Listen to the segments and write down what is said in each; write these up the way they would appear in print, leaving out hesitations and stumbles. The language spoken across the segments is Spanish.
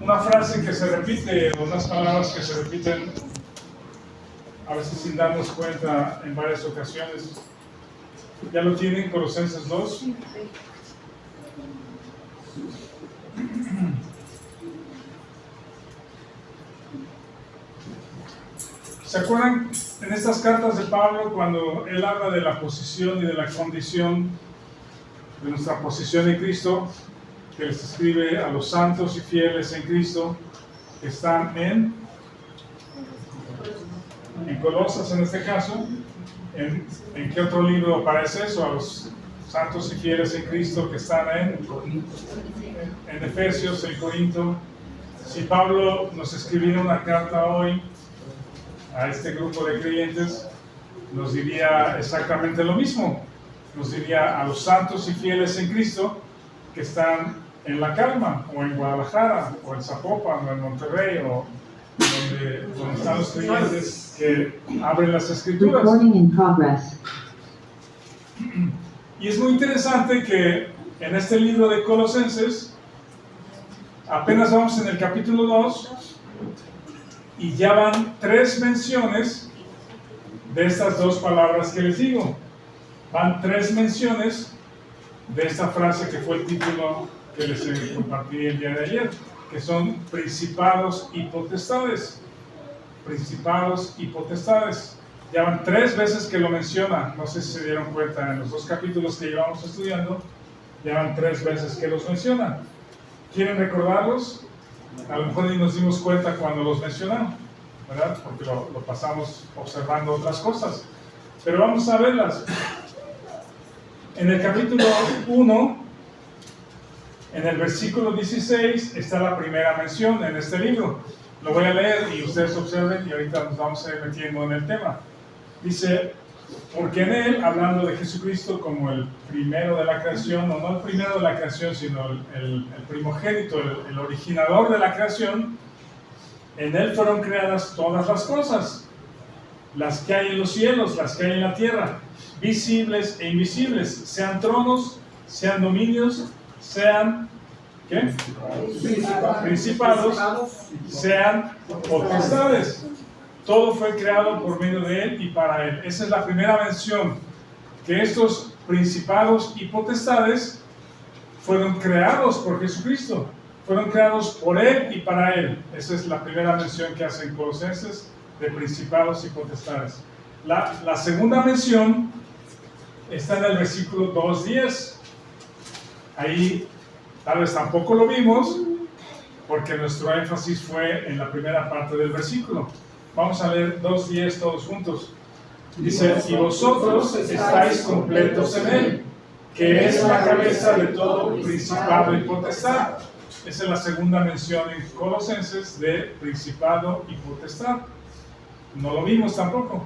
una frase que se repite, o unas palabras que se repiten a veces sin darnos cuenta en varias ocasiones. ¿Ya lo tienen? Colosenses 2. ¿Se acuerdan en estas cartas de Pablo cuando él habla de la posición y de la condición de nuestra posición en Cristo, que les escribe a los santos y fieles en Cristo que están en Colosas en este caso? ¿En qué otro libro aparece eso? A los santos y fieles en Cristo que están en Efesios, en Corinto. Si Pablo nos escribiera una carta hoy a este grupo de creyentes, nos diría exactamente lo mismo. Nos diría a los santos y fieles en Cristo que están en La Calma, o en Guadalajara, o en Zapopan, o en Monterrey, o donde están los creyentes que abren las Escrituras. Y es muy interesante que en este libro de Colosenses, apenas vamos en el capítulo 2, y ya van 3 menciones de estas 2 palabras que les digo. Van 3 menciones de esta frase que fue el título que les compartí el día de ayer, que son principados y potestades. Principados y potestades. Ya van 3 veces que lo menciona. No sé si se dieron cuenta en los 2 capítulos que llevamos estudiando. Ya van 3 veces que los menciona. ¿Quieren recordarlos? A lo mejor ni nos dimos cuenta cuando los mencionaron, ¿verdad? Porque lo pasamos observando otras cosas. Pero vamos a verlas. En el capítulo 1, en el versículo 16, está la primera mención en este libro. Lo voy a leer y ustedes observen y ahorita nos vamos a ir metiendo en el tema. Dice, porque en él, hablando de Jesucristo como el primero de la creación, o no el primero de la creación, sino el primogénito, el originador de la creación, en él fueron creadas todas las cosas, las que hay en los cielos, las que hay en la tierra, visibles e invisibles, sean tronos, sean dominios, sean ¿qué? Principados, sean potestades. Todo fue creado por medio de él y para él. Esa es la primera mención, que estos principados y potestades fueron creados por Jesucristo, fueron creados por él y para él. Esa es la primera mención que hacen Colosenses de principados y potestades. La segunda mención está en el versículo 2:10. Ahí tal vez tampoco lo vimos, porque nuestro énfasis fue en la primera parte del versículo. Vamos a leer 2:10 todos juntos. Dice, y vosotros estáis completos en él, que es la cabeza de todo principado y potestad. Esa es la segunda mención en Colosenses de principado y potestad. No lo vimos tampoco,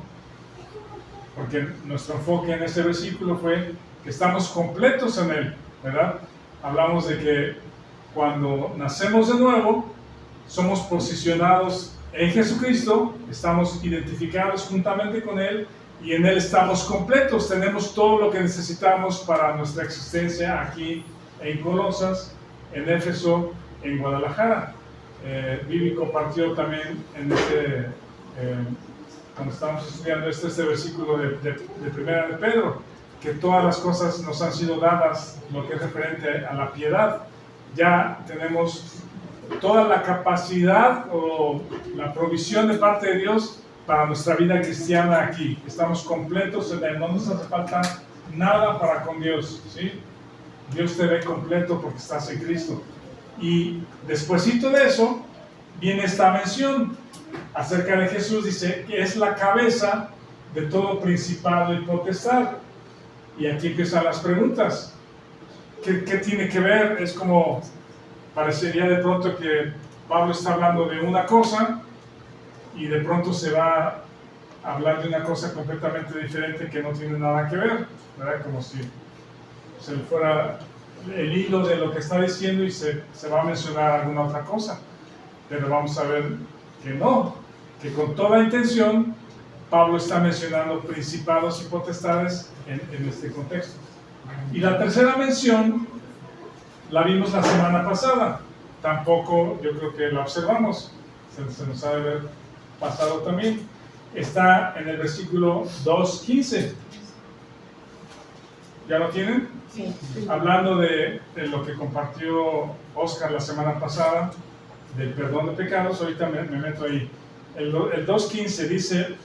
porque nuestro enfoque en este versículo fue que estamos completos en él, ¿verdad? Hablamos de que cuando nacemos de nuevo, somos posicionados en Jesucristo, estamos identificados juntamente con él y en él estamos completos, tenemos todo lo que necesitamos para nuestra existencia aquí en Colosas, en Éfeso, en Guadalajara. Vivi compartió también en cuando estábamos estudiando este versículo de Primera de Pedro, que todas las cosas nos han sido dadas, lo que es referente a la piedad. Ya tenemos toda la capacidad o la provisión de parte de Dios para nuestra vida cristiana aquí. Estamos completos en él, no nos hace falta nada para con Dios, ¿sí? Dios te ve completo porque estás en Cristo. Y despuesito de eso viene esta mención acerca de Jesús, dice que es la cabeza de todo principado y potestad. Y aquí empiezan las preguntas. ¿Qué tiene que ver? Es como, parecería de pronto que Pablo está hablando de una cosa y de pronto se va a hablar de una cosa completamente diferente que no tiene nada que ver, ¿verdad? Como si se le fuera el hilo de lo que está diciendo y se va a mencionar alguna otra cosa. Pero vamos a ver que no, que con toda intención Pablo está mencionando principados y potestades en este contexto. Y la tercera mención la vimos la semana pasada, tampoco yo creo que la observamos, se nos ha de haber pasado también. Está en el versículo 2:15. ¿Ya lo tienen? Sí. Hablando de lo que compartió Oscar la semana pasada, del perdón de pecados, ahorita me meto ahí. El 2:15 dice,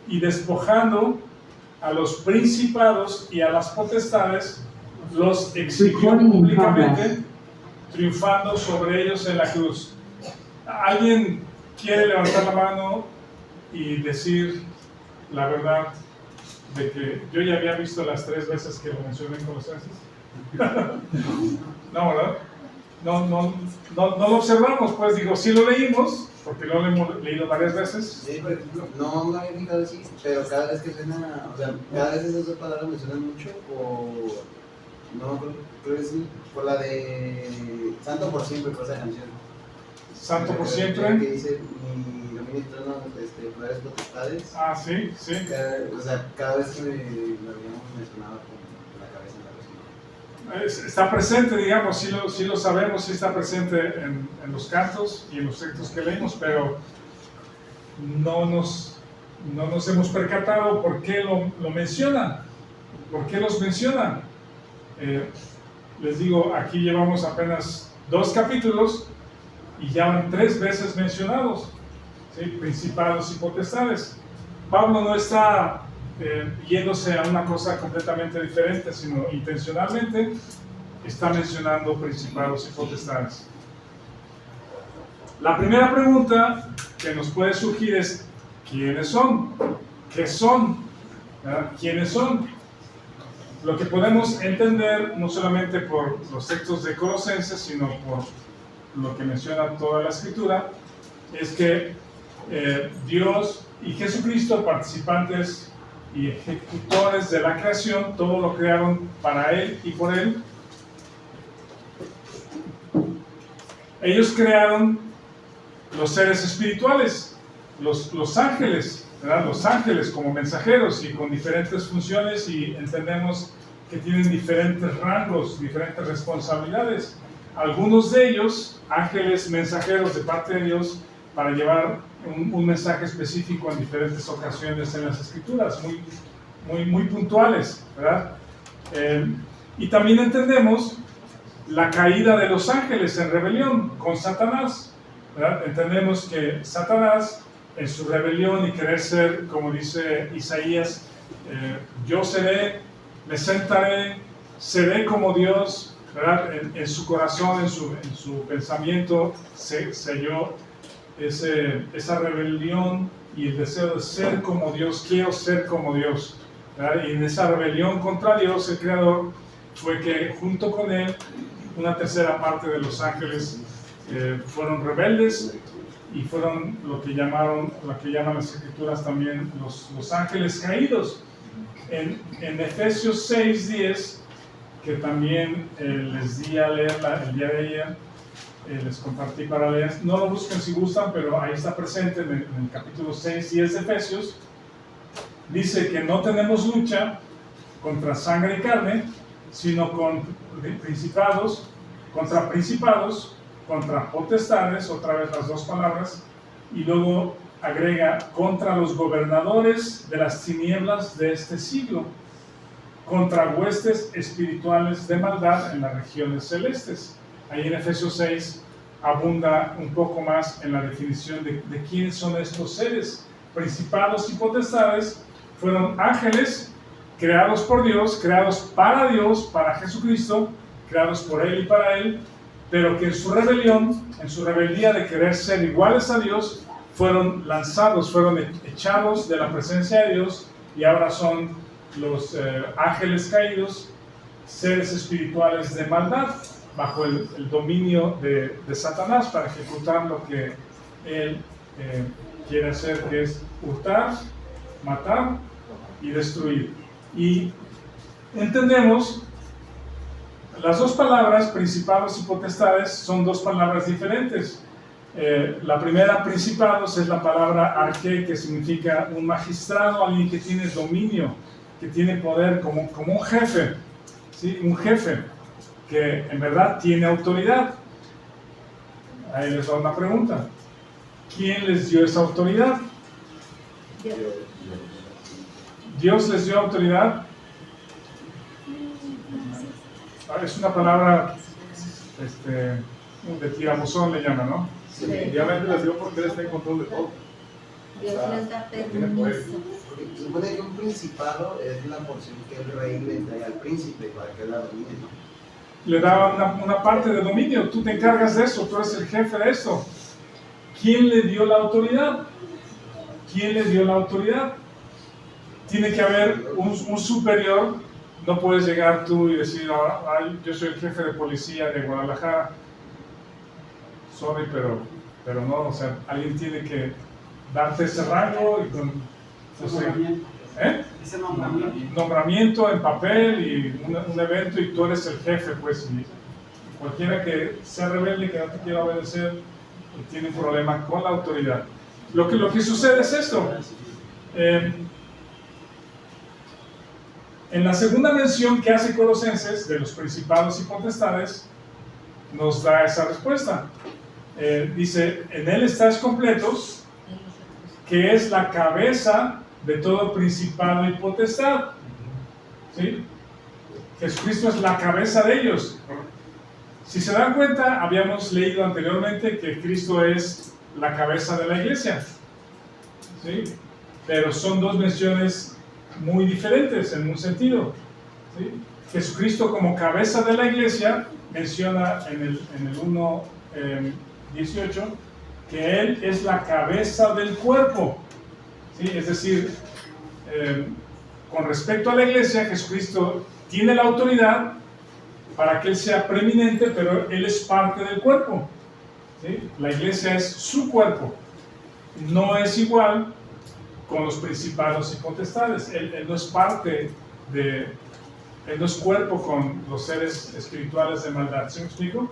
y despojando a los principados y a las potestades, los exhibió públicamente, triunfando sobre ellos en la cruz. ¿Alguien quiere levantar la mano y decir la verdad de que yo ya había visto las 3 veces que lo mencioné en Colosenses? No, ¿verdad? No lo observamos, pues digo, sí lo leímos, porque lo hemos leído varias veces. Sí, por ejemplo, no me había fijado así, pero cada vez que suena, o sea, cada vez esas dos palabras me suenan mucho, o no, creo que sí, por la de Santo por siempre, por esa canción. Santo por siempre. Que dice, mi dominio eterno, poderes potestades. Ah, sí, sí. O sea, cada vez que me habíamos mencionado con la cabeza en la respuesta. Está presente, digamos, sí lo sabemos, sí está presente en los cantos y en los textos que leímos, pero no nos hemos percatado por qué lo mencionan, por qué los mencionan. Les digo, aquí llevamos apenas 2 capítulos y ya van 3 veces mencionados, ¿sí? Principados y potestades. Pablo no está yéndose a una cosa completamente diferente, sino intencionalmente está mencionando principados y potestades. La primera pregunta que nos puede surgir es, ¿quiénes son? ¿Qué son? ¿Verdad? ¿Quiénes son? Lo que podemos entender, no solamente por los textos de Colosenses, sino por lo que menciona toda la Escritura, es que Dios y Jesucristo, participantes y ejecutores de la creación, todo lo crearon para Él y por Él. Ellos crearon los seres espirituales, los ángeles, ¿verdad? Los ángeles como mensajeros y con diferentes funciones, y entendemos que tienen diferentes rangos, diferentes responsabilidades. Algunos de ellos, ángeles mensajeros de parte de Dios, para llevar un mensaje específico en diferentes ocasiones en las Escrituras, muy puntuales, ¿verdad? Y también entendemos la caída de los ángeles en rebelión con Satanás, ¿verdad? Entendemos que Satanás, en su rebelión y querer ser, como dice Isaías, yo seré, me sentaré, seré como Dios, ¿verdad? En su corazón, en su pensamiento, selló esa rebelión y el deseo de ser como Dios. Quiero ser como Dios, ¿verdad? Y en esa rebelión contra Dios, el Creador, fue que junto con Él, una tercera parte de los ángeles fueron rebeldes y fueron lo que llaman las Escrituras también los ángeles caídos. En Efesios 6:10, que también les di a leer el día de ayer, les compartí para leer, no lo busquen si gustan, pero ahí está presente en el capítulo 6:10 de Efesios. Dice que no tenemos lucha contra sangre y carne, sino contra principados, contra potestades, otra vez las 2 palabras, y luego agrega, contra los gobernadores de las tinieblas de este siglo, contra huestes espirituales de maldad en las regiones celestes. Ahí en Efesios 6 abunda un poco más en la definición de quiénes son estos seres. Principados y potestades fueron ángeles creados por Dios, creados para Jesucristo, creados por Él y para Él, pero que en su rebelión, en su rebeldía de querer ser iguales a Dios, fueron lanzados, fueron echados de la presencia de Dios, y ahora son los ángeles caídos, seres espirituales de maldad, bajo el dominio de Satanás, para ejecutar lo que él quiere hacer, que es hurtar, matar y destruir. Y entendemos, las 2 palabras, principados y potestades, son 2 palabras diferentes. La primera, principados, es la palabra arché, que significa un magistrado, alguien que tiene dominio, que tiene poder, como un jefe, ¿sí? Un jefe que en verdad tiene autoridad. ahí les va una pregunta. ¿Quién les dio esa autoridad? ¿Dios les dio autoridad? Es una palabra de tirabuzón le llaman, ¿no? Sí. Definitivamente les dio porque Él está en control de todo. Dios les da tiene poder. permiso. Se supone que un principado es la porción que el rey le entrega al príncipe para que él la domine, ¿no? Le da una parte de dominio. Tú te encargas de eso, tú eres el jefe de eso. ¿Quién le dio la autoridad? ¿Quién le dio la autoridad? Tiene que haber un superior. No puedes llegar tú y decir, "Ay, yo soy el jefe de policía de Guadalajara". Sorry, pero no, o sea, alguien tiene que darte ese rango y con, no sé, Ese nombramiento. nombramiento en papel y un evento y tú eres el jefe, pues, y cualquiera que sea rebelde, que no te quiera obedecer, tiene un problema con la autoridad. Lo que sucede es esto. En la segunda mención que hace Colosenses de los principados y potestades, nos da esa respuesta. Dice, en él estáis completos, que es la cabeza de todo principado y potestad. ¿Sí? Jesucristo es la cabeza de ellos. Si se dan cuenta, habíamos leído anteriormente que Cristo es la cabeza de la iglesia. ¿Sí? Pero son dos menciones muy diferentes en un sentido. ¿Sí? Jesucristo como cabeza de la iglesia menciona en el 1:18 que Él es la cabeza del cuerpo. ¿Sí? Es decir, con respecto a la iglesia, Jesucristo tiene la autoridad para que Él sea preeminente, pero Él es parte del cuerpo. ¿Sí? La iglesia es su cuerpo. No es igual con los principados y potestades. Él no es parte de... Él no es cuerpo con los seres espirituales de maldad. ¿Sí me explico?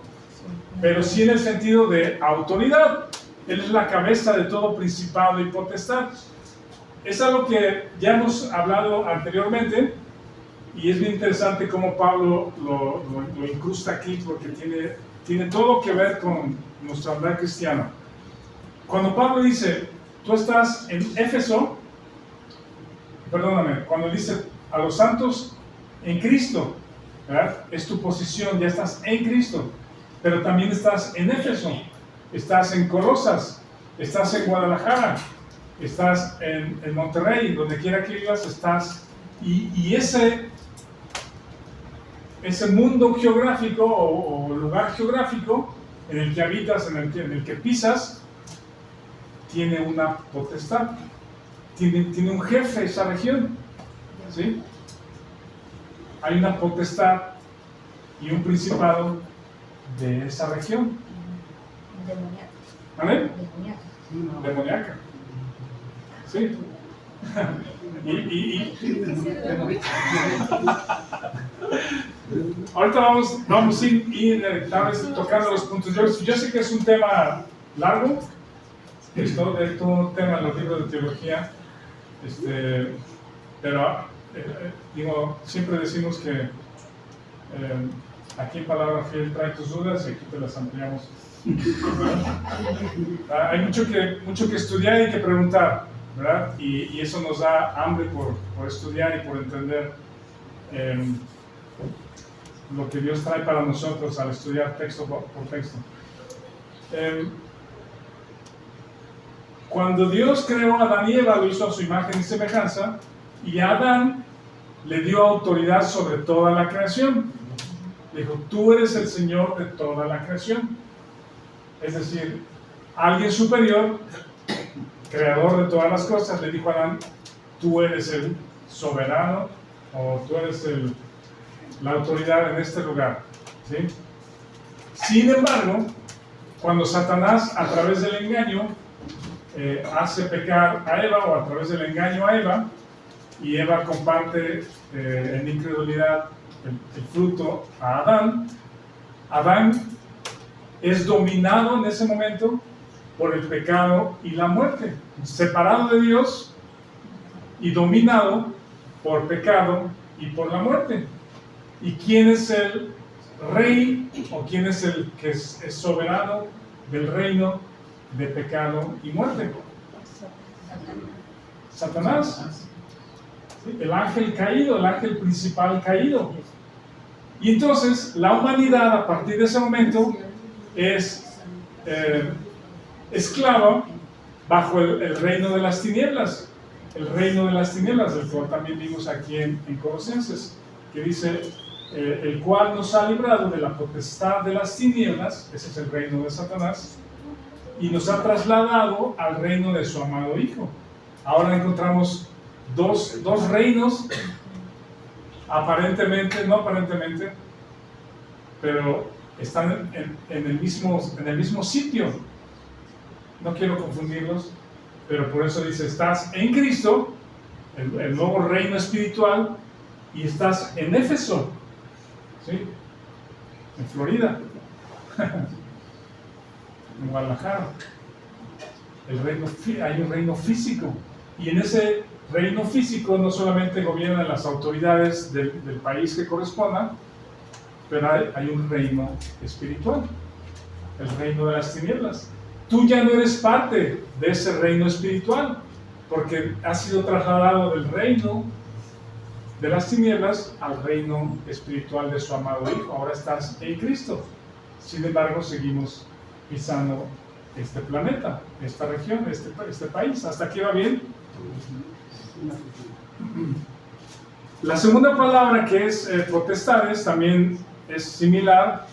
Pero sí en el sentido de autoridad. Él es la cabeza de todo principado y potestad. Es algo que ya hemos hablado anteriormente y es bien interesante cómo Pablo lo incrusta aquí porque tiene todo que ver con nuestro andar cristiano. Cuando Pablo dice, tú estás en Éfeso, perdóname, cuando dice a los santos en Cristo, ¿verdad? Es tu posición, ya estás en Cristo, pero también estás en Éfeso, estás en Colosas, estás en Guadalajara, estás en Monterrey, donde quiera que vivas, estás, y ese mundo geográfico o lugar geográfico en el que habitas, en el que pisas, tiene una potestad, tiene un jefe esa región, ¿sí? Hay una potestad y un principado de esa región. Demoníaco. ¿Vale? Demoníaco. Demoníaca. Sí. Ahorita vamos a ir tal vez tocando los puntos. Yo sé que es un tema largo, es todo un tema en los libros de teología, pero digo, siempre decimos que aquí en Palabra Fiel trae tus dudas y aquí te las ampliamos. Hay mucho que estudiar y que preguntar, ¿verdad? Y eso nos da hambre por estudiar y por entender lo que Dios trae para nosotros al estudiar texto por texto. Cuando Dios creó a Adán y Eva, lo hizo a su imagen y semejanza, y a Adán le dio autoridad sobre toda la creación. Dijo, tú eres el Señor de toda la creación. Es decir, alguien superior, creador de todas las cosas, le dijo a Adán, tú eres el soberano, o tú eres la autoridad en este lugar. ¿Sí? Sin embargo, cuando Satanás, a través del engaño, hace pecar a Eva, o a través del engaño a Eva, y Eva comparte en incredulidad el fruto a Adán, Adán es dominado en ese momento por el pecado y la muerte, separado de Dios y dominado por pecado y por la muerte. ¿Y quién es el rey o quién es el que es soberano del reino de pecado y muerte? Satanás. ¿Sí? El ángel caído, el ángel principal caído. Y entonces la humanidad a partir de ese momento es esclava bajo el reino de las tinieblas. El reino de las tinieblas, del cual también vimos aquí en Colosenses, que dice, el cual nos ha librado de la potestad de las tinieblas, ese es el reino de Satanás, y nos ha trasladado al reino de su amado Hijo. Ahora encontramos dos reinos, aparentemente, no aparentemente, pero están en el mismo sitio. No quiero confundirlos, pero por eso dice, estás en Cristo, el nuevo reino espiritual, y estás en Éfeso, ¿sí? En Florida, en Guadalajara. Hay un reino físico, y en ese reino físico no solamente gobiernan las autoridades del país que corresponda, pero hay un reino espiritual, el reino de las tinieblas. Tú ya no eres parte de ese reino espiritual, porque has sido trasladado del reino de las tinieblas al reino espiritual de su amado Hijo. Ahora estás en Cristo. Sin embargo, seguimos pisando este planeta, esta región, este país. ¿Hasta aquí va bien? La segunda palabra, que es potestades, también es similar.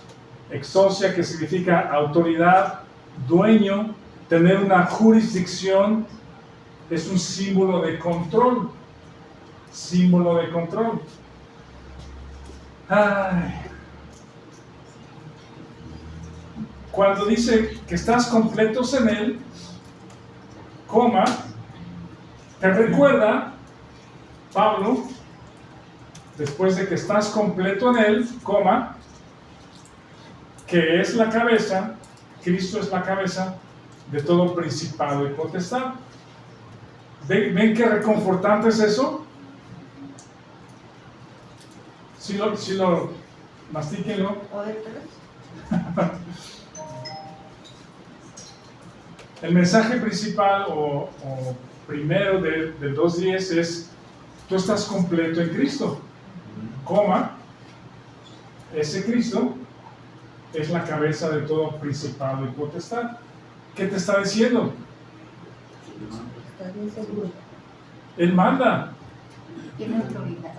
Exousia, que significa autoridad, dueño, tener una jurisdicción, es un símbolo de control. Símbolo de control. Cuando dice que estás completos en Él, coma, te recuerda, Pablo, después de que estás completo en Él, coma, que es la cabeza, Cristo es la cabeza de todo principado y potestad. ¿Ven qué reconfortante es eso? Si lo mastíquenlo. El mensaje principal o primero del 2.10 es: tú estás completo en Cristo, coma, ese Cristo es la cabeza de todo principado y potestad. ¿Qué te está diciendo? Estás bien seguro. Él manda. Tiene autoridad.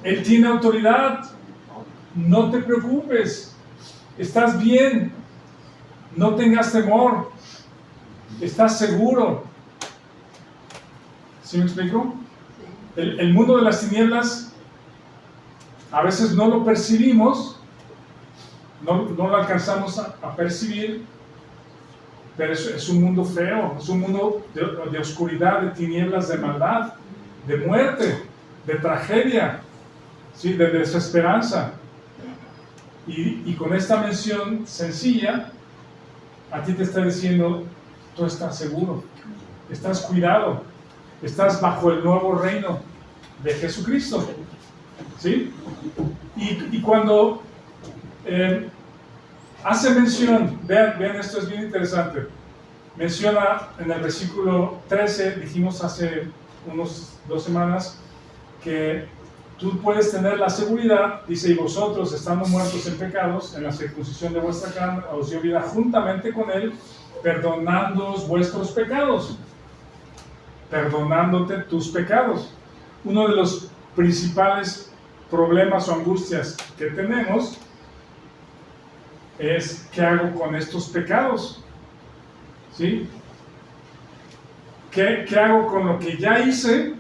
Él tiene autoridad. No te preocupes. Estás bien. No tengas temor. Estás seguro. ¿Sí me explico? El mundo de las tinieblas a veces no lo percibimos, no lo alcanzamos a percibir, pero es un mundo feo, es un mundo de oscuridad, de tinieblas, de maldad, de muerte, de tragedia, ¿sí? De desesperanza. Y con esta mención sencilla, a ti te está diciendo: tú estás seguro, estás cuidado, estás bajo el nuevo reino de Jesucristo, ¿sí? Y cuando hace mención, vean, esto es bien interesante, menciona en el versículo 13, dijimos hace unos 2 semanas, que tú puedes tener la seguridad, dice: y vosotros, estando muertos en pecados, en la circuncisión de vuestra carne, os dio vida juntamente con Él, perdonándoos vuestros pecados, perdonándote tus pecados. Uno de los principales problemas o angustias que tenemos es: ¿qué hago con estos pecados? ¿Sí? ¿Qué hago con lo que ya hice?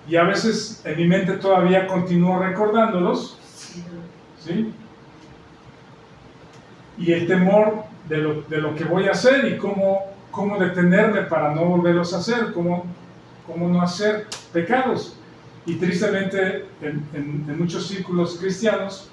Y a veces en mi mente todavía continúo recordándolos, ¿sí? Y el temor de lo que voy a hacer y cómo detenerme para no volverlos a hacer, cómo no hacer pecados. Y tristemente en muchos círculos cristianos,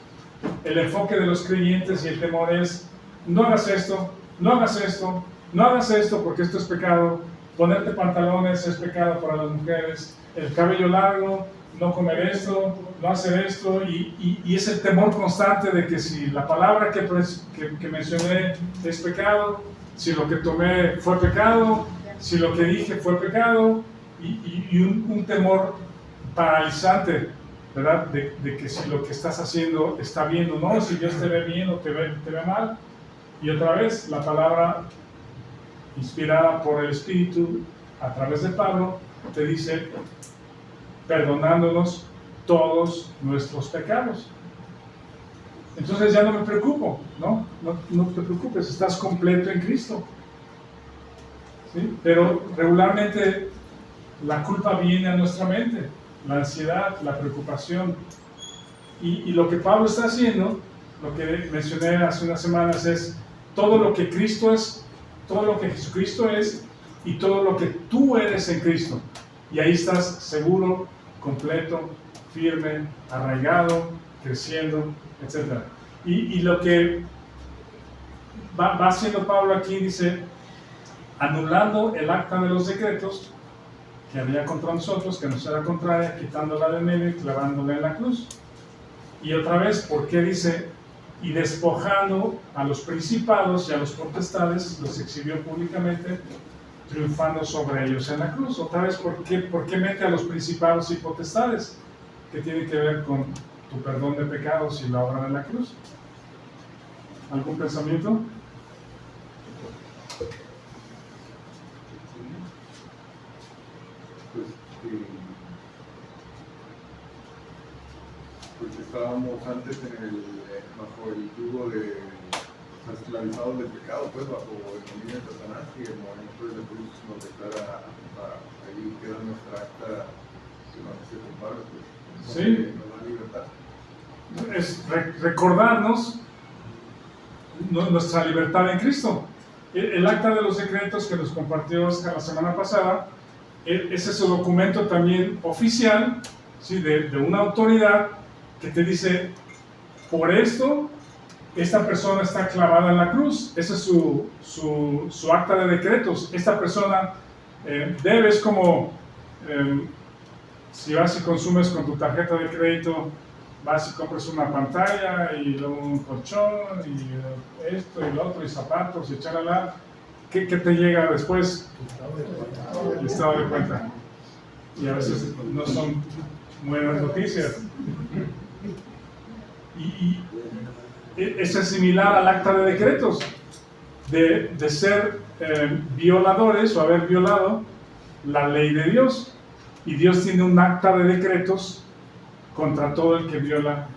el enfoque de los creyentes y el temor es: no hagas esto, no hagas esto, no hagas esto porque esto es pecado, ponerte pantalones es pecado para las mujeres, el cabello largo, no comer esto, no hacer esto, y es el temor constante de que si la palabra que mencioné es pecado, si lo que tomé fue pecado, si lo que dije fue pecado, y un temor paralizante, ¿verdad? De que si lo que estás haciendo está bien o no, si Dios te ve bien o te ve mal. Y otra vez, la palabra inspirada por el Espíritu a través de Pablo te dice, perdonándonos todos nuestros pecados. Entonces ya no me preocupo, ¿no? No te preocupes, estás completo en Cristo. ¿Sí? Pero regularmente la culpa viene a nuestra mente, la ansiedad, la preocupación. Y lo que Pablo está haciendo, lo que mencioné hace unas semanas, es todo lo que Cristo es, todo lo que Jesucristo es y todo lo que tú eres en Cristo. Y ahí estás seguro, completo, firme, arraigado, creciendo, etc. Y lo que va haciendo Pablo aquí dice, anulando el acta de los decretos que había contra nosotros, que nos era contraria, quitándola de medio y clavándola en la cruz. Y otra vez, ¿por qué dice? Y despojando a los principados y a los potestades, los exhibió públicamente, triunfando sobre ellos en la cruz. Otra vez, ¿por qué mete a los principados y potestades? Que tiene que ver con tu perdón de pecados y la obra de la cruz. ¿Algún pensamiento? Pues estábamos antes bajo el yugo de esclavizados del pecado, pues bajo el dominio de Satanás, y el movimiento de la cruz nos declara, ahí queda nuestra acta que nos hace culpables, pues sí, nos da libertad. Es recordarnos nuestra libertad en Cristo. El acta de los decretos que nos compartió Oscar la semana pasada, ese es su documento también oficial, ¿sí? de una autoridad que te dice, por esto, esta persona está clavada en la cruz. Ese es su acta de decretos. Esta persona debes como, si vas y consumes con tu tarjeta de crédito, vas y compras una pantalla y luego un colchón y esto y lo otro y zapatos y chalala. ¿Qué te llega después? El estado de cuenta. Y a veces no son buenas noticias. Y eso es similar al acta de decretos, de ser violadores o haber violado la ley de Dios. Y Dios tiene un acta de decretos contra todo el que viola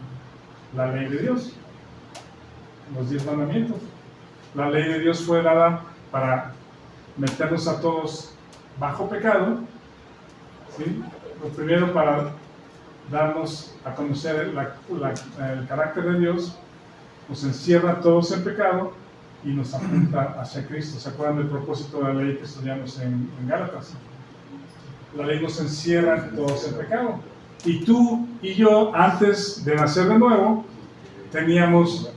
la ley de Dios, los 10 mandamientos. La ley de Dios fue dada para meternos a todos bajo pecado, ¿sí? Lo primero para darnos a conocer el carácter de Dios, nos encierra a todos en pecado y nos apunta hacia Cristo. ¿Se acuerdan del propósito de la ley que estudiamos en Gálatas? La ley nos encierra a todos en pecado. Y tú y yo, antes de nacer de nuevo, teníamos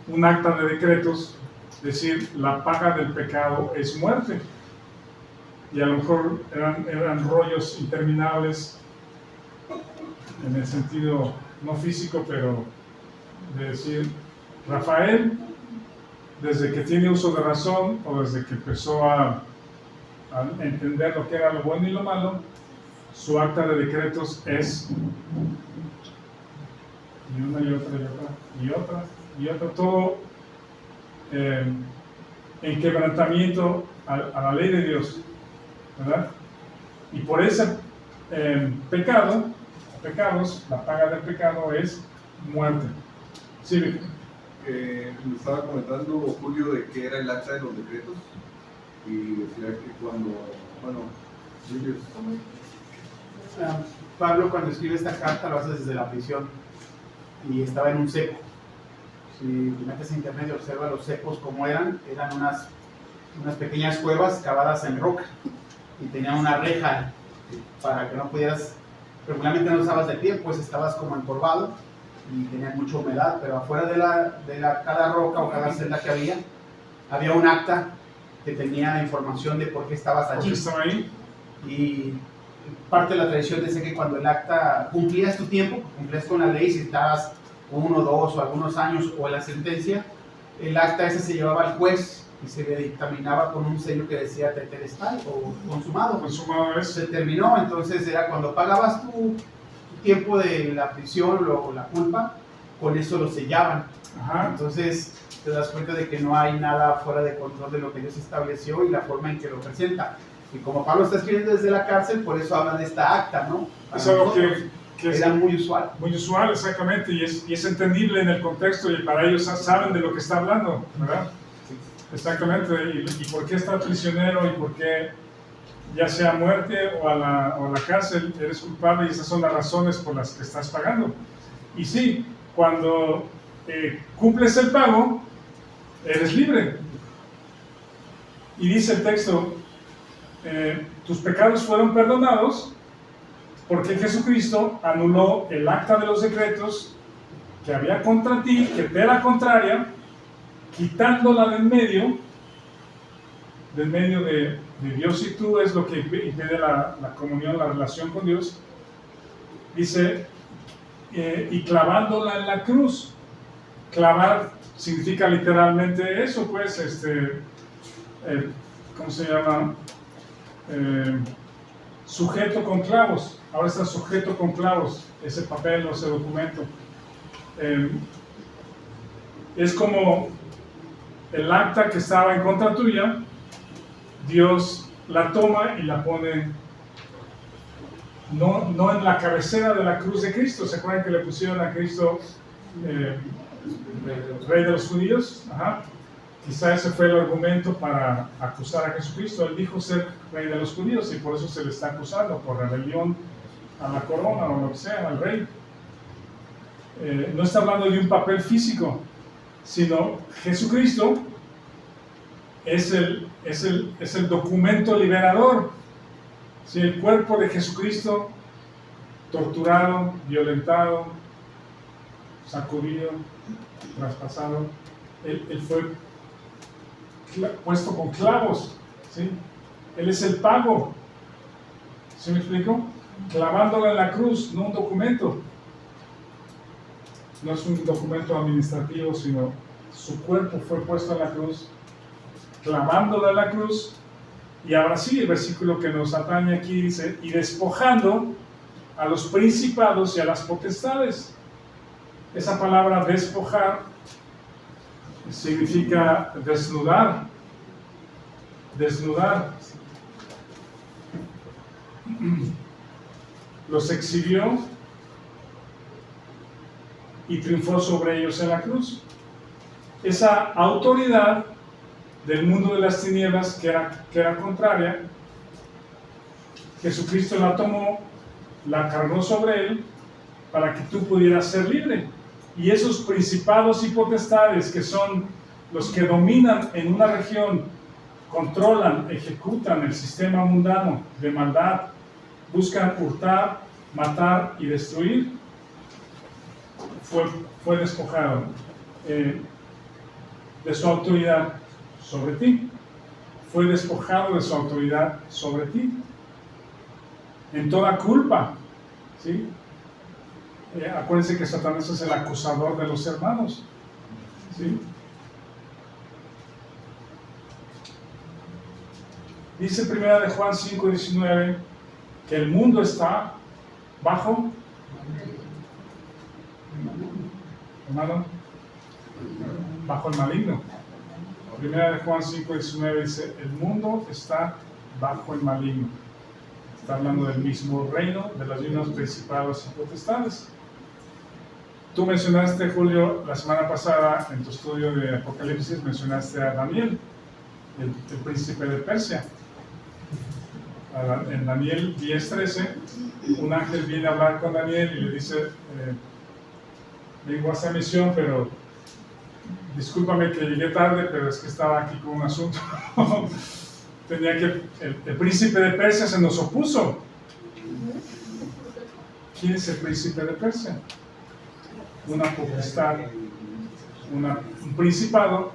un acta de decretos, es decir, la paga del pecado es muerte. Y a lo mejor eran rollos interminables, en el sentido no físico, pero de decir, Rafael, desde que tiene uso de razón o desde que empezó a entender lo que era lo bueno y lo malo, su acta de decretos es y una y otra y otra y otra y otra, todo en quebrantamiento a la ley de Dios, ¿verdad? Y por ese pecados, la paga del pecado es muerte. Sí, Me estaba comentando Julio de qué era el acta de los decretos y decía que cuando, Julio, Pablo, cuando escribe esta carta, lo hace desde la prisión y estaba en un cepo. Si metes en internet y observa los cepos como eran unas pequeñas cuevas cavadas en roca y tenían una reja para que no pudieras, regularmente no usabas de pie, pues estabas como encorvado y tenían mucha humedad, pero afuera de cada roca o cada celda que había un acta que tenía la información de por qué estabas allí. ¿Por qué estaba ahí? Y parte de la tradición dice que cuando el acta cumplías tu tiempo, cumplías con la ley, si estabas 1, 2 o algunos años o la sentencia, el acta ese se llevaba al juez y se le dictaminaba con un sello que decía tetelestai o consumado. Consumado es. Se terminó, entonces era cuando pagabas tu tiempo de la prisión o la culpa, con eso lo sellaban. Ajá. Entonces te das cuenta de que no hay nada fuera de control de lo que Dios estableció y la forma en que lo presenta. Y como Pablo está escribiendo desde la cárcel, por eso habla de esta acta, ¿no? Es algo que era muy usual. Muy usual, exactamente, y es entendible en el contexto y para ellos saben de lo que está hablando, ¿verdad? Exactamente, y por qué está prisionero y por qué, ya sea muerte o a la cárcel, eres culpable y esas son las razones por las que estás pagando. Y sí, cuando cumples el pago, eres libre. Y dice el texto, tus pecados fueron perdonados porque Jesucristo anuló el acta de los decretos que había contra ti, que te era contraria, quitándola del medio de Dios y tú, es lo que impide la comunión, la relación con Dios. Dice, y clavándola en la cruz. Clavar significa literalmente eso, pues, ¿cómo se llama? Sujeto con clavos. Ahora está sujeto con clavos, ese papel o ese documento. Es como el acta que estaba en contra tuya, Dios la toma y la pone no en la cabecera de la cruz de Cristo. ¿Se acuerdan que le pusieron a Cristo Rey de los Judíos? Ajá. Quizá ese fue el argumento para acusar a Jesucristo. Él dijo ser Rey de los Judíos y por eso se le está acusando por rebelión a la corona o lo que sea, al rey. No está hablando de un papel físico, sino Jesucristo es el documento liberador. ¿Sí? El cuerpo de Jesucristo, torturado, violentado, sacudido, traspasado, él fue puesto con clavos, ¿sí? Él es el pago. ¿Sí me explico? Clavándola en la cruz, no un documento. No es un documento administrativo, sino su cuerpo fue puesto en la cruz, clavándola en la cruz. Y ahora sí, el versículo que nos atañe aquí dice, y despojando a los principados y a las potestades. Esa palabra despojar significa desnudar. Desnudar. Los exhibió y triunfó sobre ellos en la cruz. Esa autoridad del mundo de las tinieblas que era contraria, Jesucristo la tomó, la cargó sobre él para que tú pudieras ser libre. Y esos principados y potestades que son los que dominan en una región, controlan, ejecutan el sistema mundano de maldad, buscan hurtar, matar y destruir, fue despojado de su autoridad sobre ti. Fue despojado de su autoridad sobre ti. En toda culpa, ¿sí? Acuérdense que Satanás es el acusador de los hermanos, ¿sí? Dice 1 de Juan 5:19 que el mundo está bajo, hermano, bajo el maligno. 1 de Juan 5:19 dice, el mundo está bajo el maligno. Está hablando del mismo reino, de los mismos principados y potestades. Tú mencionaste, Julio, la semana pasada, en tu estudio de Apocalipsis, mencionaste a Daniel, el príncipe de Persia. En Daniel 10:13, un ángel viene a hablar con Daniel y le dice, vengo a esta misión, pero discúlpame que llegué tarde, pero es que estaba aquí con un asunto. Tenía que, el príncipe de Persia se nos opuso. ¿Quién es el príncipe de Persia? Una potestad, un principado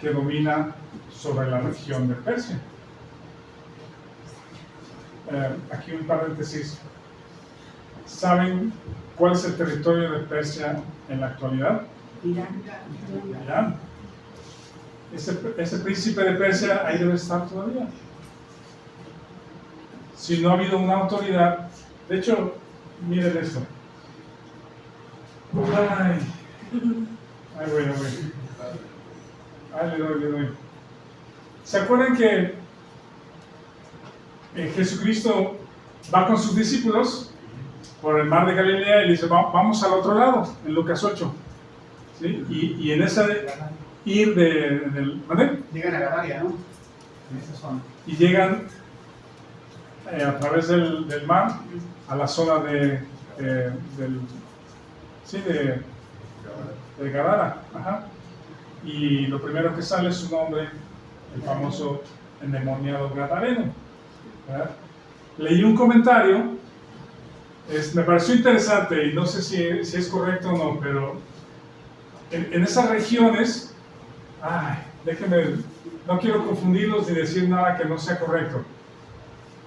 que domina sobre la región de Persia. Aquí un paréntesis. ¿Saben cuál es el territorio de Persia en la actualidad? Irán. Irán. ese príncipe de Persia ahí debe estar todavía. Si no ha habido una autoridad, de hecho, miren esto. Ay, voy. Le doy. ¿Se acuerdan que Jesucristo va con sus discípulos por el mar de Galilea y dice, vamos al otro lado, en Lucas 8? ¿Sí? Y en esa ir ¿vale? Llegan a Gadaria, ¿no? En esa zona. Y llegan a través del mar a la zona de Gadara. Ajá. Y lo primero que sale es un hombre, el famoso endemoniado gadareno, ¿verdad? Leí un comentario, me pareció interesante y no sé si es correcto o no, pero en esas regiones, déjenme, no quiero confundirlos ni decir nada que no sea correcto,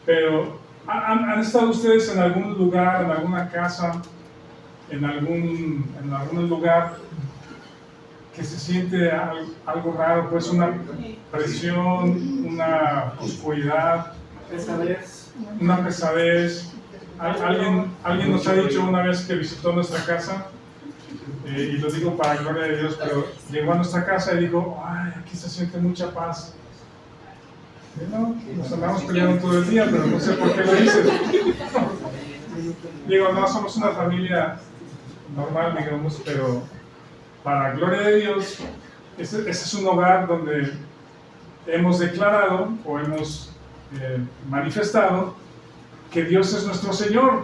pero ¿han estado ustedes en algún lugar, en alguna casa, en algún lugar que se siente algo raro, pues una presión, una oscuridad, una pesadez? Alguien nos ha dicho una vez que visitó nuestra casa, y lo digo para gloria de Dios, pero llegó a nuestra casa y dijo, aquí se siente mucha paz. Nos andamos peleando todo el día, pero no sé por qué lo dices. Digo, no, somos una familia normal, digamos, pero para gloria de Dios, ese es un hogar donde hemos declarado o hemos manifestado que Dios es nuestro Señor,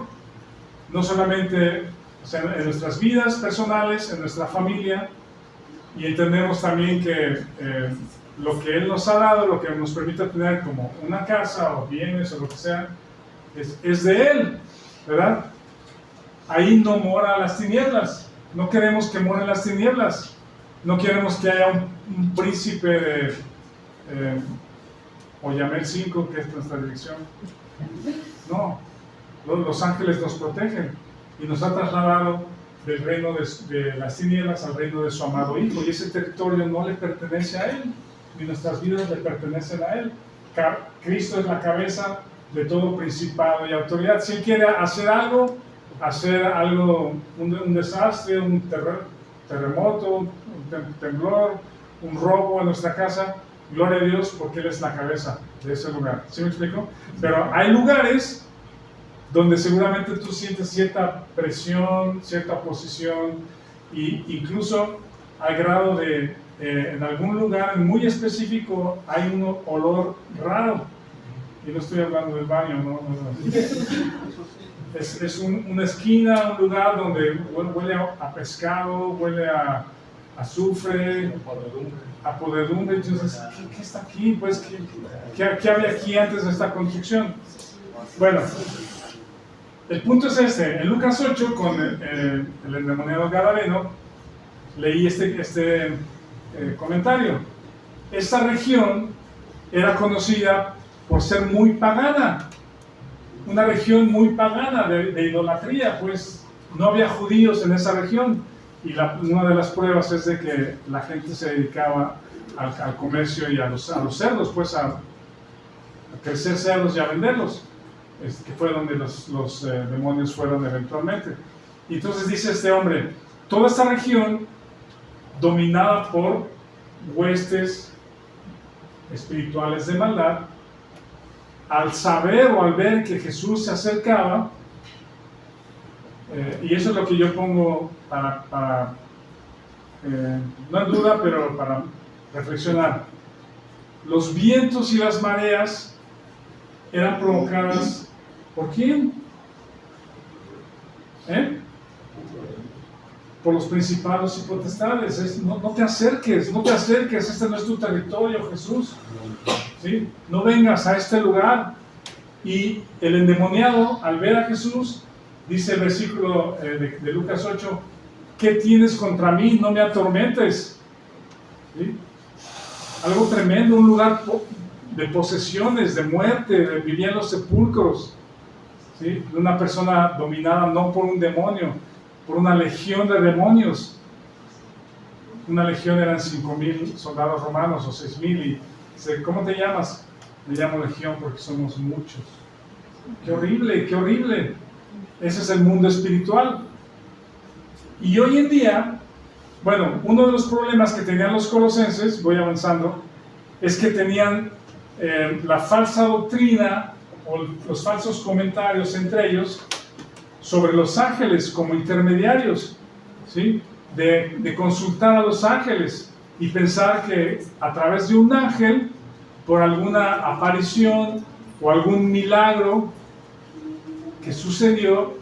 no solamente, o sea, en nuestras vidas personales, en nuestra familia, y entendemos también que lo que Él nos ha dado, lo que nos permite tener como una casa o bienes o lo que sea, es de Él, ¿verdad? Ahí no mora las tinieblas. No queremos que moren las tinieblas. No queremos que haya un príncipe de Oyamel 5, que es nuestra dirección. No, los ángeles nos protegen y nos ha trasladado del reino de las tinieblas al reino de su amado Hijo, y ese territorio no le pertenece a Él, ni nuestras vidas le pertenecen a Él. Cristo es la cabeza de todo principado y autoridad. Si Él quiere hacer algo, un desastre, un terremoto, un temblor, un robo en nuestra casa, gloria a Dios, porque Él es la cabeza de ese lugar. ¿Sí me explico? Pero hay lugares donde seguramente tú sientes cierta presión, cierta oposición, e incluso al grado de, en algún lugar muy específico, hay un olor raro. Y no estoy hablando del baño, ¿no? Es una esquina, un lugar donde huele a pescado, huele a azufre, a podredumbre. Entonces, ¿qué está aquí? Pues, ¿qué había aquí antes de esta construcción? Bueno, el punto es este. En Lucas 8, con el endemoniado gadareno, leí este comentario. Esta región era conocida por ser muy pagana, una región muy pagana de idolatría, pues no había judíos en esa región, y una de las pruebas es de que la gente se dedicaba al comercio y a los cerdos, pues a crecer cerdos y a venderlos, que fue donde los demonios fueron eventualmente. Y entonces dice este hombre, toda esta región dominada por huestes espirituales de maldad, al saber o al ver que Jesús se acercaba, y eso es lo que yo pongo para no en duda, pero para reflexionar. Los vientos y las mareas eran provocadas ¿por quién? Por los principados y potestades. No te acerques, este no es tu territorio, Jesús. ¿Sí? No vengas a este lugar. Y el endemoniado, al ver a Jesús, dice el versículo de Lucas 8, ¿qué tienes contra mí? No me atormentes. ¿Sí? Algo tremendo, un lugar de posesiones, de muerte, vivía en los sepulcros. ¿Sí? De una persona dominada no por un demonio, por una legión de demonios. una legión eran 5,000 soldados romanos o 6,000 y dice, ¿cómo te llamas? Me llamo legión porque somos muchos. ¡Qué horrible, qué horrible! Ese es el mundo espiritual. Y hoy en día, bueno, uno de los problemas que tenían los colosenses, voy avanzando, es que tenían la falsa doctrina o los falsos comentarios entre ellos sobre los ángeles como intermediarios, ¿sí? De consultar a los ángeles y pensar que a través de un ángel, por alguna aparición o algún milagro que sucedió,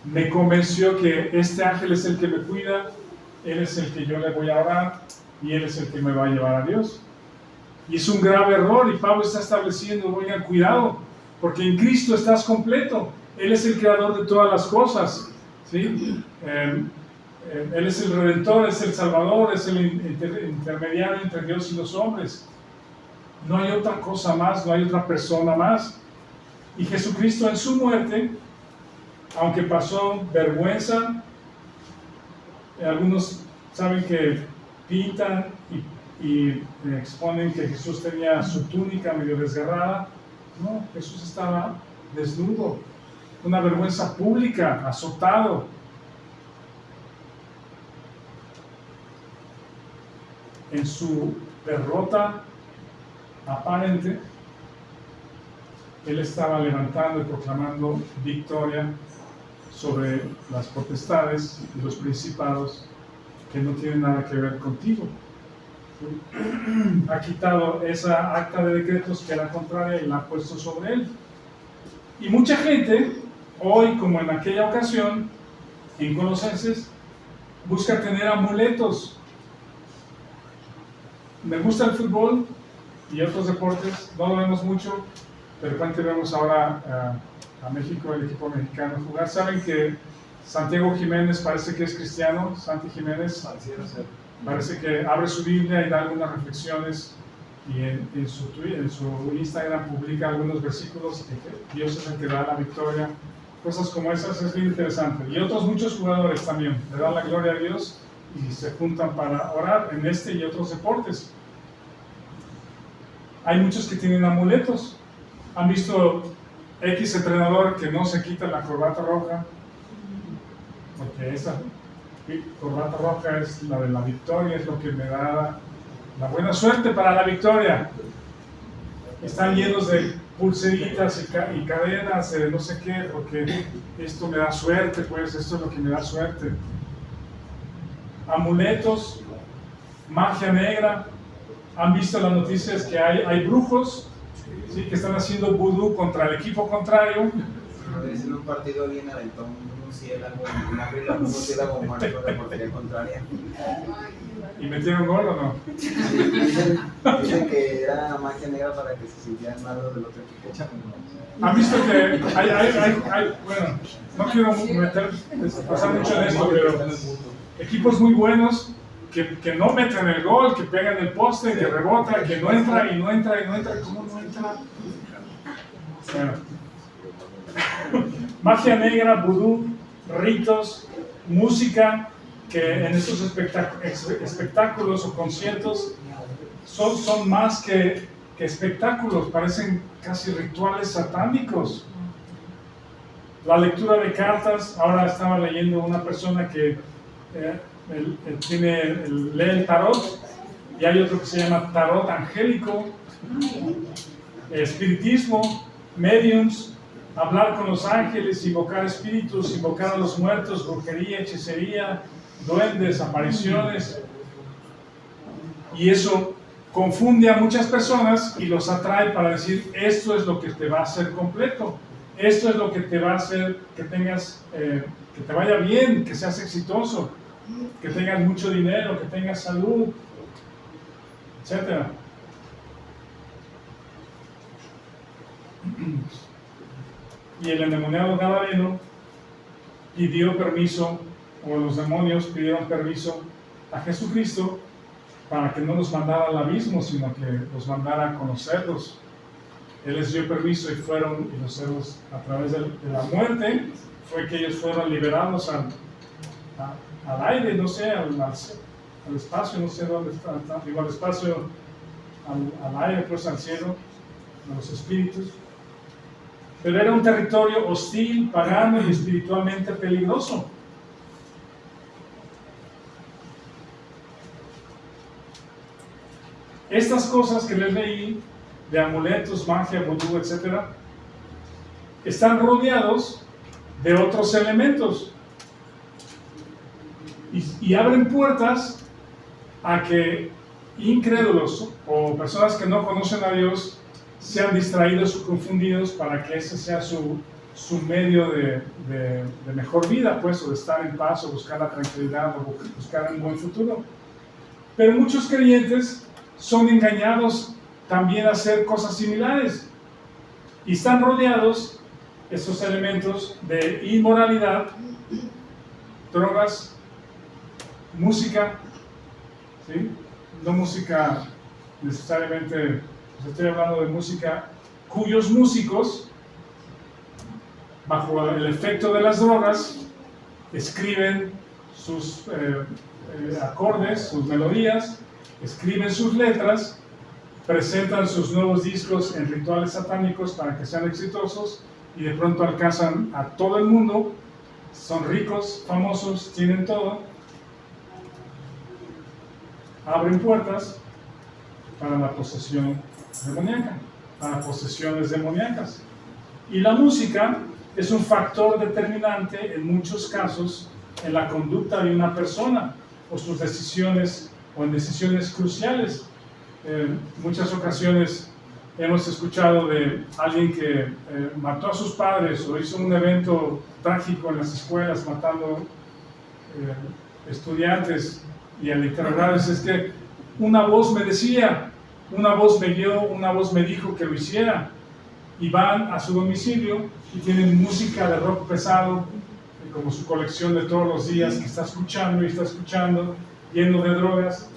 me convenció que este ángel es el que me cuida, él es el que yo le voy a orar y él es el que me va a llevar a Dios. Y es un grave error y Pablo está estableciendo, oigan, cuidado, porque en Cristo estás completo. Él es el creador de todas las cosas, ¿sí? Él es el redentor, es el salvador, es el intermediario entre Dios y los hombres. No hay otra cosa más, no hay otra persona más. Y Jesucristo en su muerte, aunque pasó vergüenza, algunos saben que pintan y exponen que Jesús tenía su túnica medio desgarrada. No, Jesús estaba desnudo, una vergüenza pública, azotado. En su derrota aparente, él estaba levantando y proclamando victoria sobre las potestades y los principados que no tienen nada que ver contigo. Ha quitado esa acta de decretos que era contraria y la ha puesto sobre él. Y mucha gente, hoy como en aquella ocasión, en Colosenses, busca tener amuletos. Me gusta el fútbol y otros deportes, no lo vemos mucho, de repente vemos ahora a México, el equipo mexicano jugar. Saben que Santiago Jiménez parece que es cristiano, Santi Jiménez, parece que abre su Biblia y da algunas reflexiones y en su Instagram publica algunos versículos que Dios es el que da la victoria. Cosas como esas es bien interesante. Y otros muchos jugadores también le dan la gloria a Dios y se juntan para orar en este y otros deportes. Hay muchos que tienen amuletos. ¿Han visto X entrenador que no se quita la corbata roja? Porque esa corbata roja es la de la victoria, es lo que me da la buena suerte para la victoria. Están llenos de pulseritas y cadenas, no sé qué, porque esto me da suerte, pues esto es lo que me da suerte. Amuletos, magia negra. ¿Han visto las noticias que hay brujos, ¿sí?, que están haciendo vudú contra el equipo contrario? En un partido alguien aventó un murciélago, un murciélago muerto de la portería contraria. ¿Y metieron gol o no? Sí, dicen que era magia negra para que se sintieran malos del otro equipo. ¿Han visto que hay bueno, no quiero pasar mucho en esto, pero equipos muy buenos que no meten el gol, que pegan el poste, que rebota, que no entra y no entra y no entra? ¿Cómo no entra? Bueno. Magia negra, vudú, ritos, música, que en estos espectáculos o conciertos son más que espectáculos, parecen casi rituales satánicos. La lectura de cartas, ahora estaba leyendo una persona que lee el tarot, y hay otro que se llama tarot angélico, espiritismo, mediums, hablar con los ángeles, invocar espíritus, invocar a los muertos, brujería, hechicería, duendes, apariciones. Y eso confunde a muchas personas y los atrae para decir, esto es lo que te va a hacer completo, esto es lo que te va a hacer que tengas, que te vaya bien, que seas exitoso, que tengas mucho dinero, que tengas salud, etc. Y el endemoniado gadareno pidió permiso, o los demonios pidieron permiso a Jesucristo para que no los mandara al abismo, sino que los mandara a conocerlos. Él les dio permiso y fueron, y los cerdos, a través de la muerte, fue que ellos fueron liberados al aire, no sé, al espacio, no sé dónde está, digo al espacio, al aire, pues al cielo, a los espíritus. Pero era un territorio hostil, pagano y espiritualmente peligroso. Estas cosas que les leí, de amuletos, magia, vudú, etc., están rodeados de otros elementos y abren puertas a que incrédulos o personas que no conocen a Dios sean distraídos o confundidos para que ese sea su medio de mejor vida, pues, o de estar en paz, o buscar la tranquilidad, o buscar un buen futuro. Pero muchos creyentes son engañados también a hacer cosas similares y están rodeados estos elementos de inmoralidad, drogas, música, ¿sí? No música necesariamente, pues estoy hablando de música cuyos músicos, bajo el efecto de las drogas, escriben sus acordes, sus melodías, escriben sus letras, presentan sus nuevos discos en rituales satánicos para que sean exitosos y de pronto alcanzan a todo el mundo, son ricos, famosos, tienen todo, abren puertas para la posesión demoníaca, para posesiones demoníacas. Y la música es un factor determinante en muchos casos en la conducta de una persona o sus decisiones o en decisiones cruciales. En muchas ocasiones hemos escuchado de alguien que mató a sus padres o hizo un evento trágico en las escuelas matando estudiantes, y el interrogar es que una voz me decía, una voz me guió, una voz me dijo que lo hiciera, y van a su domicilio y tienen música de rock pesado como su colección de todos los días que está escuchando y está escuchando, lleno de drogas,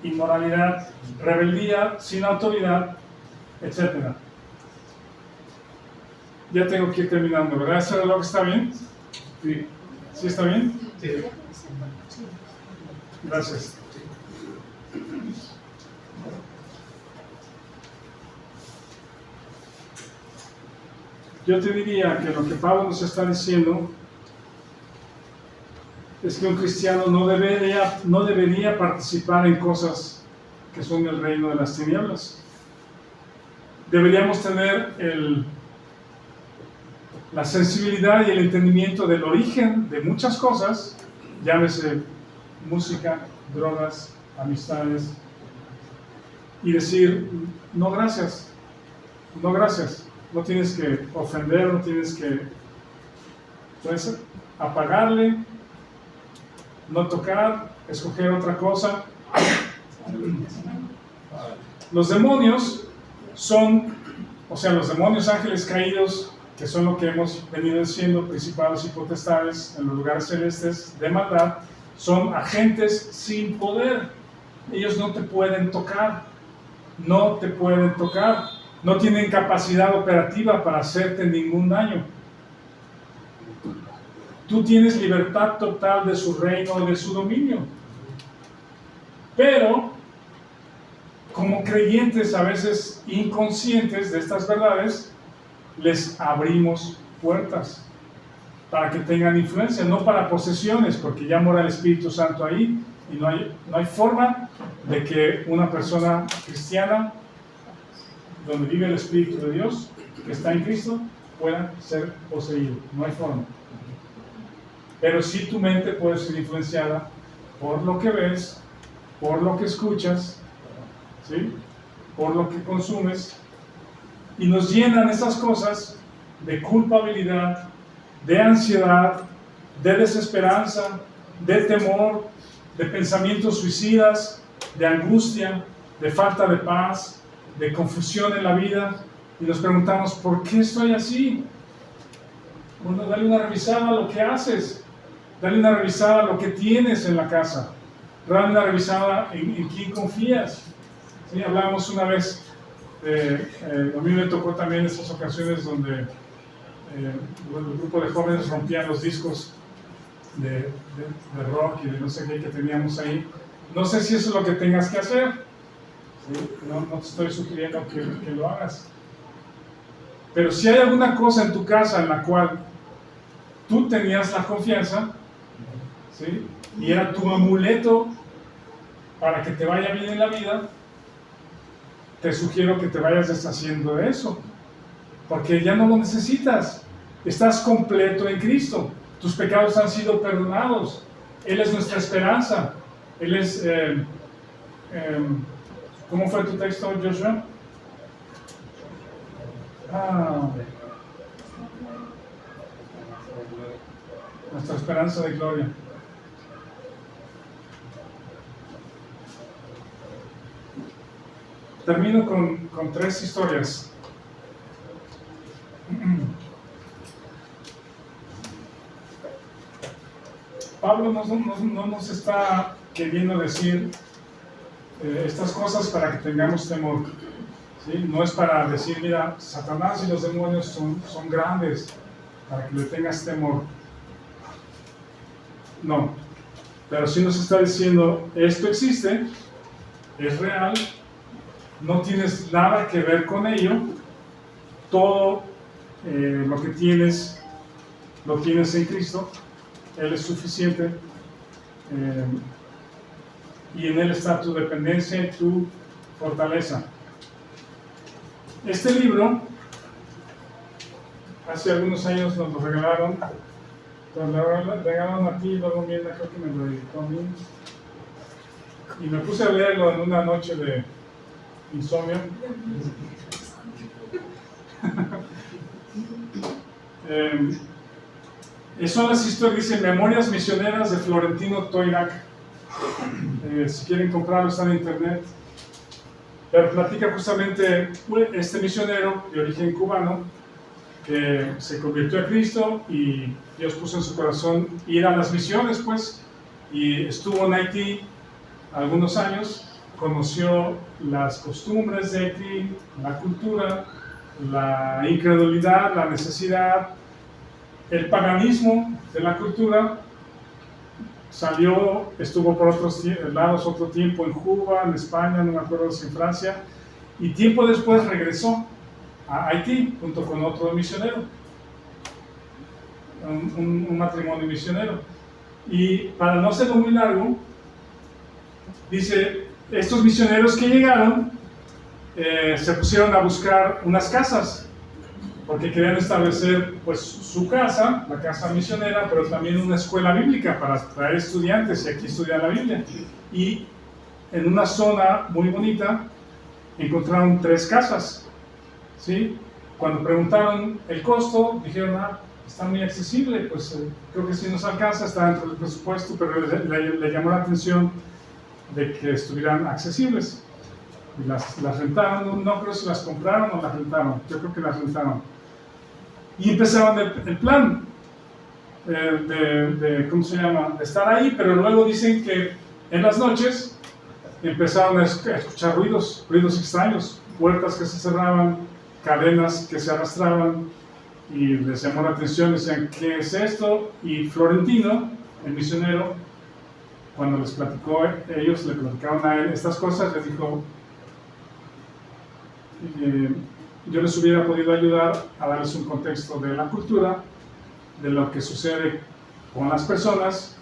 inmoralidad, rebeldía, sin autoridad, etc. Ya tengo que ir terminando, ¿verdad? ¿Ese reloj está bien? Sí. ¿Sí está bien? Sí. Gracias. Yo te diría que lo que Pablo nos está diciendo es que un cristiano no debería participar en cosas que son del reino de las tinieblas. Deberíamos tener la sensibilidad y el entendimiento del origen de muchas cosas, llámese música, drogas, amistades, y decir, no gracias, no gracias, no tienes que ofender, no tienes que, puedes apagarle, no tocar, escoger otra cosa. Los demonios son, los demonios ángeles caídos, que son lo que hemos venido diciendo, principados y potestades en los lugares celestes de maldad, son agentes sin poder. Ellos no te pueden tocar, no te pueden tocar, no tienen capacidad operativa para hacerte ningún daño. Tú tienes libertad total de su reino, de su dominio. Pero, como creyentes a veces inconscientes de estas verdades, les abrimos puertas para que tengan influencia, no para posesiones, porque ya mora el Espíritu Santo ahí y no hay forma de que una persona cristiana, donde vive el Espíritu de Dios, que está en Cristo, pueda ser poseído. No hay forma. Pero sí tu mente puede ser influenciada por lo que ves, por lo que escuchas, ¿sí? Por lo que consumes, y nos llenan esas cosas de culpabilidad, de ansiedad, de desesperanza, de temor, de pensamientos suicidas, de angustia, de falta de paz, de confusión en la vida, y nos preguntamos, ¿por qué estoy así? Bueno, dale una revisada a lo que haces, dale una revisada a lo que tienes en la casa, dale una revisada en quién confías. ¿Sí? Hablábamos una vez, a mí me tocó también esas ocasiones donde el grupo de jóvenes rompían los discos de rock y de no sé qué que teníamos ahí, No sé si eso es lo que tengas que hacer. ¿Sí? No te estoy sugiriendo que lo hagas. Pero si hay alguna cosa en tu casa en la cual tú tenías la confianza, ¿sí? Y era tu amuleto para que te vaya bien en la vida, te sugiero que te vayas deshaciendo de eso, porque ya no lo necesitas. Estás completo en Cristo. Tus pecados han sido perdonados. Él es nuestra esperanza. Él es... ¿cómo fue tu texto, Joshua? Nuestra esperanza de gloria. Termino con 3 historias. Pablo no nos está queriendo decir estas cosas para que tengamos temor. ¿Sí? No es para decir, mira, Satanás y los demonios son grandes, para que le tengas temor. No, pero sí nos está diciendo, esto existe, es real, no tienes nada que ver con ello, todo lo que tienes, lo tienes en Cristo, Él es suficiente, y en Él está tu dependencia y tu fortaleza. Este libro, hace algunos años nos lo regalaron, a ti, y luego Mirna creo que me lo dedicó a mí, y me puse a leerlo en una noche de insomnio. Son las historias, dice Memorias Misioneras de Florentino Toirac. Si quieren comprarlo, está en internet. Pero platica justamente este misionero de origen cubano que se convirtió a Cristo y Dios puso en su corazón ir a las misiones, pues, y estuvo en Haití algunos años, conoció las costumbres de Haití, la cultura, la incredulidad, la necesidad, el paganismo de la cultura. Salió, estuvo por otros lados otro tiempo en Cuba, en España, no me acuerdo si en Francia, y tiempo después regresó a Haití junto con otro misionero, un matrimonio misionero. Y para no hacerlo muy largo, dice, estos misioneros que llegaron se pusieron a buscar unas casas, porque querían establecer pues su casa, la casa misionera, pero también una escuela bíblica para traer estudiantes y aquí estudiar la Biblia. Y en una zona muy bonita encontraron 3 casas, ¿sí? Cuando preguntaron el costo, dijeron, está muy accesible, pues creo que sí nos alcanza, está dentro del presupuesto, pero le llamó la atención de que estuvieran accesibles. Y las rentaron, no creo si las compraron o las rentaron, yo creo que las rentaron. Y empezaron el plan ¿cómo se llama?, de estar ahí, pero luego dicen que en las noches empezaron a escuchar ruidos extraños, puertas que se cerraban, cadenas que se arrastraban, y les llamó la atención, decían, ¿qué es esto? Y Florentino, el misionero, cuando les platicó, ellos le platicaron a él estas cosas, les dijo, yo les hubiera podido ayudar a darles un contexto de la cultura, de lo que sucede con las personas,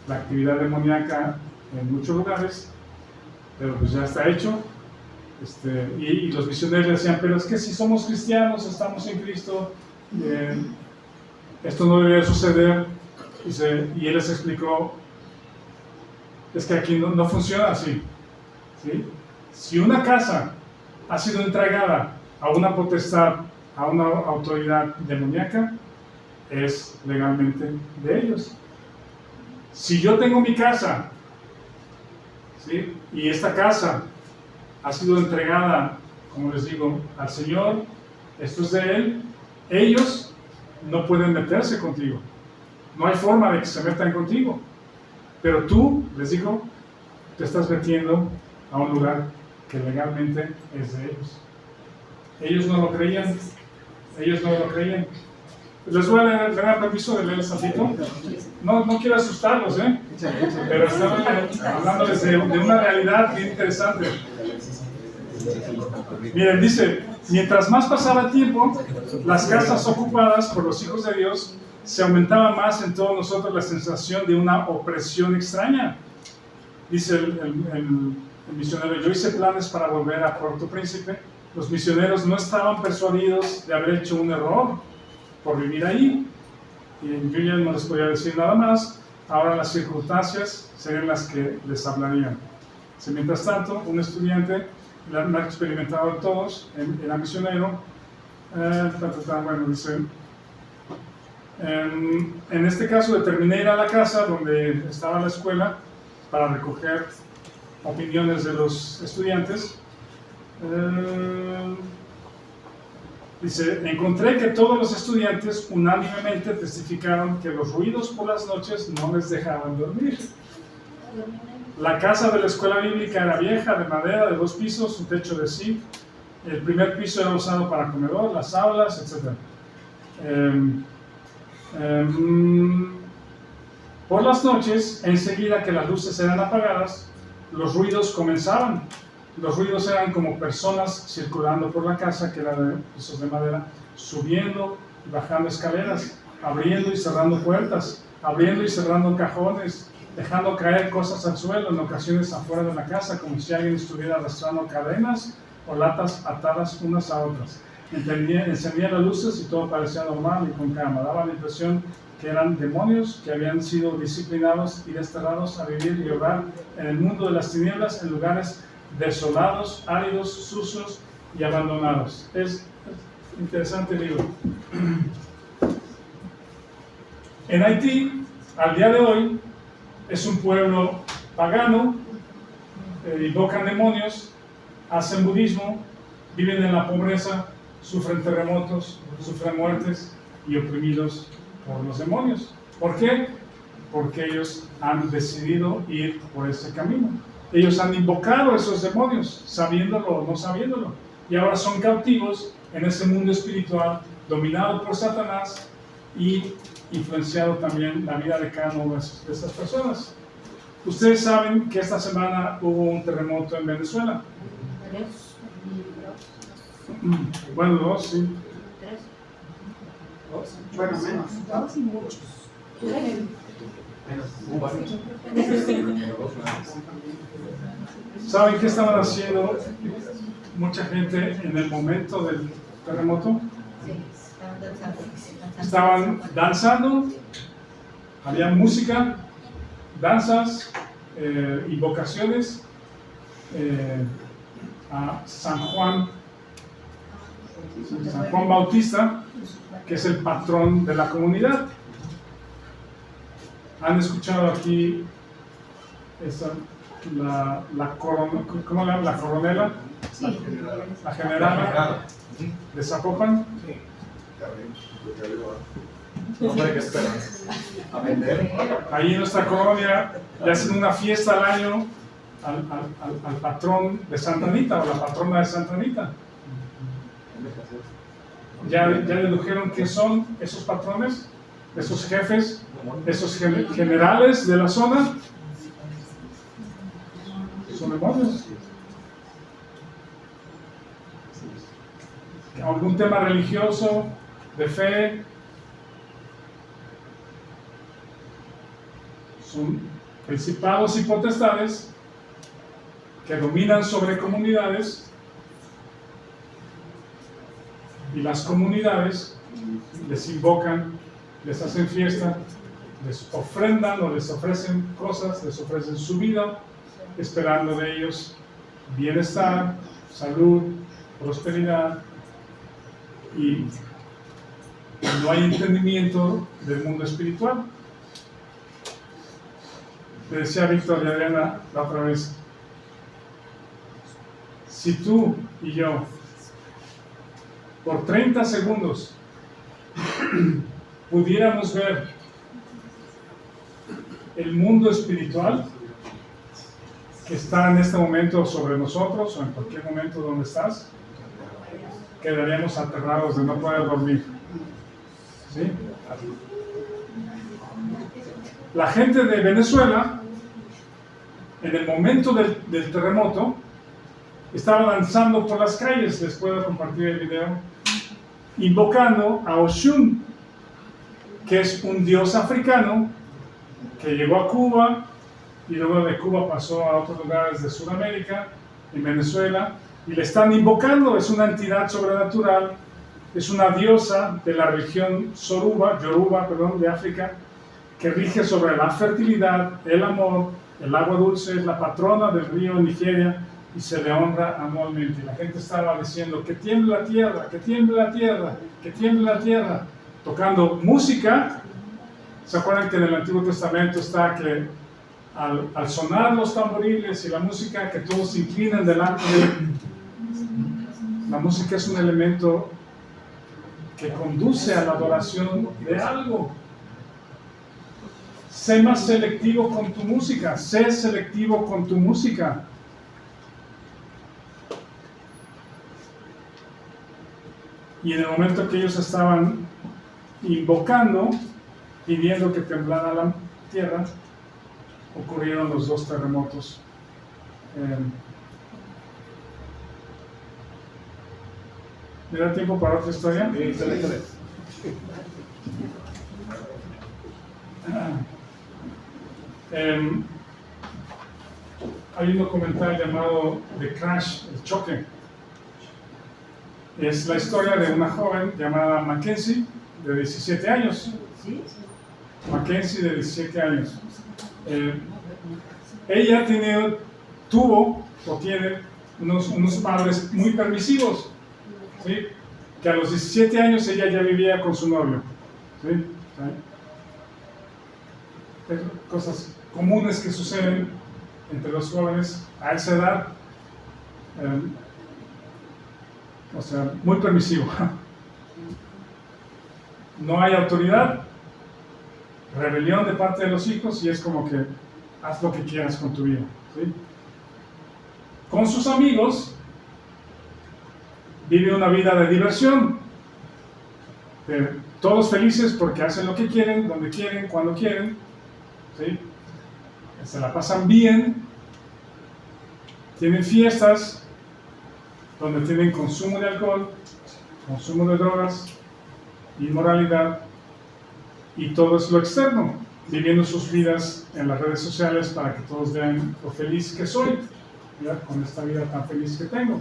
la actividad demoníaca en muchos lugares, pero pues ya está hecho. Y los misioneros decían, pero es que si somos cristianos, estamos en Cristo, esto no debería suceder. Y él les explicó, es que aquí no funciona así, ¿sí? Si una casa ha sido entregada a una potestad, a una autoridad demoníaca, es legalmente de ellos. Si yo tengo mi casa, ¿sí?, y esta casa ha sido entregada, como les digo, al Señor, esto es de Él, ellos no pueden meterse contigo. No hay forma de que se metan contigo. Pero tú, les digo, te estás metiendo a un lugar que legalmente es de ellos. Ellos no lo creían. Les voy a leer, ¿me da permiso de leer el tantito? No quiero asustarlos, pero estamos hablándoles de una realidad bien interesante. Miren, dice, mientras más pasaba el tiempo, las casas ocupadas por los hijos de Dios, se aumentaba más en todos nosotros la sensación de una opresión extraña. Dice el misionero, yo hice planes para volver a Puerto Príncipe. Los misioneros no estaban persuadidos de haber hecho un error por vivir ahí. Y yo ya no les podía decir nada más. Ahora las circunstancias serían las que les hablarían. Mientras tanto, un estudiante, lo han experimentado todos, era misionero. Bueno, dice, en este caso determiné ir a la casa donde estaba la escuela para recoger opiniones de los estudiantes. Dice, encontré que todos los estudiantes unánimemente testificaron que los ruidos por las noches no les dejaban dormir. La casa de la escuela bíblica era vieja, de madera, de 2 pisos, un techo de zinc. El primer piso era usado para comedor, las aulas, etc. Por las noches, enseguida que las luces eran apagadas, los ruidos comenzaban. Los ruidos eran como personas circulando por la casa, que era de pisos de madera, subiendo y bajando escaleras, abriendo y cerrando puertas, abriendo y cerrando cajones, dejando caer cosas al suelo, en ocasiones afuera de la casa, como si alguien estuviera arrastrando cadenas o latas atadas unas a otras. Encendía las luces y todo parecía normal y con calma. Daba la impresión que eran demonios que habían sido disciplinados y desterrados a vivir y obrar en el mundo de las tinieblas, en lugares desolados, áridos, sucios y abandonados. Es interesante el libro. En Haití, al día de hoy, es un pueblo pagano, invocan demonios, hacen budismo, viven en la pobreza, sufren terremotos, sufren muertes y oprimidos por los demonios. ¿Por qué? Porque ellos han decidido ir por ese camino. Ellos han invocado a esos demonios, sabiéndolo o no sabiéndolo, y ahora son cautivos en ese mundo espiritual, dominado por Satanás y influenciado también la vida de cada una de esas personas. Ustedes saben que esta semana hubo un terremoto en Venezuela. Bueno, 2, sí. 3. Bueno, menos. 2 y muchos. ¿Saben qué estaban haciendo mucha gente en el momento del terremoto? Estaban danzando, había música, danzas, invocaciones a San Juan Bautista, que es el patrón de la comunidad. ¿Han escuchado aquí la coronela? Sí. La generala de Zapopan. Hombre, ¿qué esperas? A vender. Ahí en nuestra colonia le hacen una fiesta al año al patrón de Santa Anita, o la patrona de Santa Anita. ¿Ya dedujeron quién son esos patrones? Esos jefes, esos generales de la zona. Son demonios. Algún tema religioso, de fe. Son principados y potestades que dominan sobre comunidades, y las comunidades les invocan, les hacen fiesta, les ofrendan o les ofrecen cosas, les ofrecen su vida, esperando de ellos bienestar, salud, prosperidad, y no hay entendimiento del mundo espiritual. Le decía a Víctor y Adriana la otra vez, si tú y yo por 30 segundos pudiéramos ver el mundo espiritual que está en este momento sobre nosotros, o en cualquier momento donde estás, quedaríamos aterrados de no poder dormir. ¿sí? La gente de Venezuela, en el momento del terremoto, estaba danzando por las calles, les puedo compartir el video, invocando a Oshun, que es un dios africano que llegó a Cuba y luego de Cuba pasó a otros lugares de Sudamérica, en Venezuela, y le están invocando. Es una entidad sobrenatural, es una diosa de la región Yoruba, de África, que rige sobre la fertilidad, el amor, el agua dulce, es la patrona del río en Nigeria y se le honra anualmente. Y la gente estaba diciendo que tiemble la tierra, que tiemble la tierra, que tiemble la tierra, tocando música. ¿Se acuerdan que en el Antiguo Testamento está que al sonar los tamboriles y la música, que todos se inclinan delante de él? La música es un elemento que conduce a la adoración de algo. Sé más selectivo con tu música, sé selectivo con tu música. Y en el momento que ellos estaban invocando, pidiendo que temblara la tierra, ocurrieron los dos terremotos. ¿Me da tiempo para otra historia? Sí, excelente. Hay un documental llamado The Crash, el choque. Es la historia de una joven llamada Mackenzie, de 17 años. Mackenzie, de 17 años. Ella tuvo unos padres muy permisivos, ¿sí? Que a los 17 años ella ya vivía con su novio, ¿sí? Cosas comunes que suceden entre los jóvenes a esa edad, o sea, muy permisivo. No hay autoridad, rebelión de parte de los hijos, y es como que haz lo que quieras con tu vida, ¿sí? Con sus amigos vive una vida de diversión, todos felices porque hacen lo que quieren, donde quieren, cuando quieren, ¿sí? Se la pasan bien, tienen fiestas donde tienen consumo de alcohol, consumo de drogas, inmoralidad, y todo es lo externo, viviendo sus vidas en las redes sociales para que todos vean lo feliz que soy, ¿ya? Con esta vida tan feliz que tengo.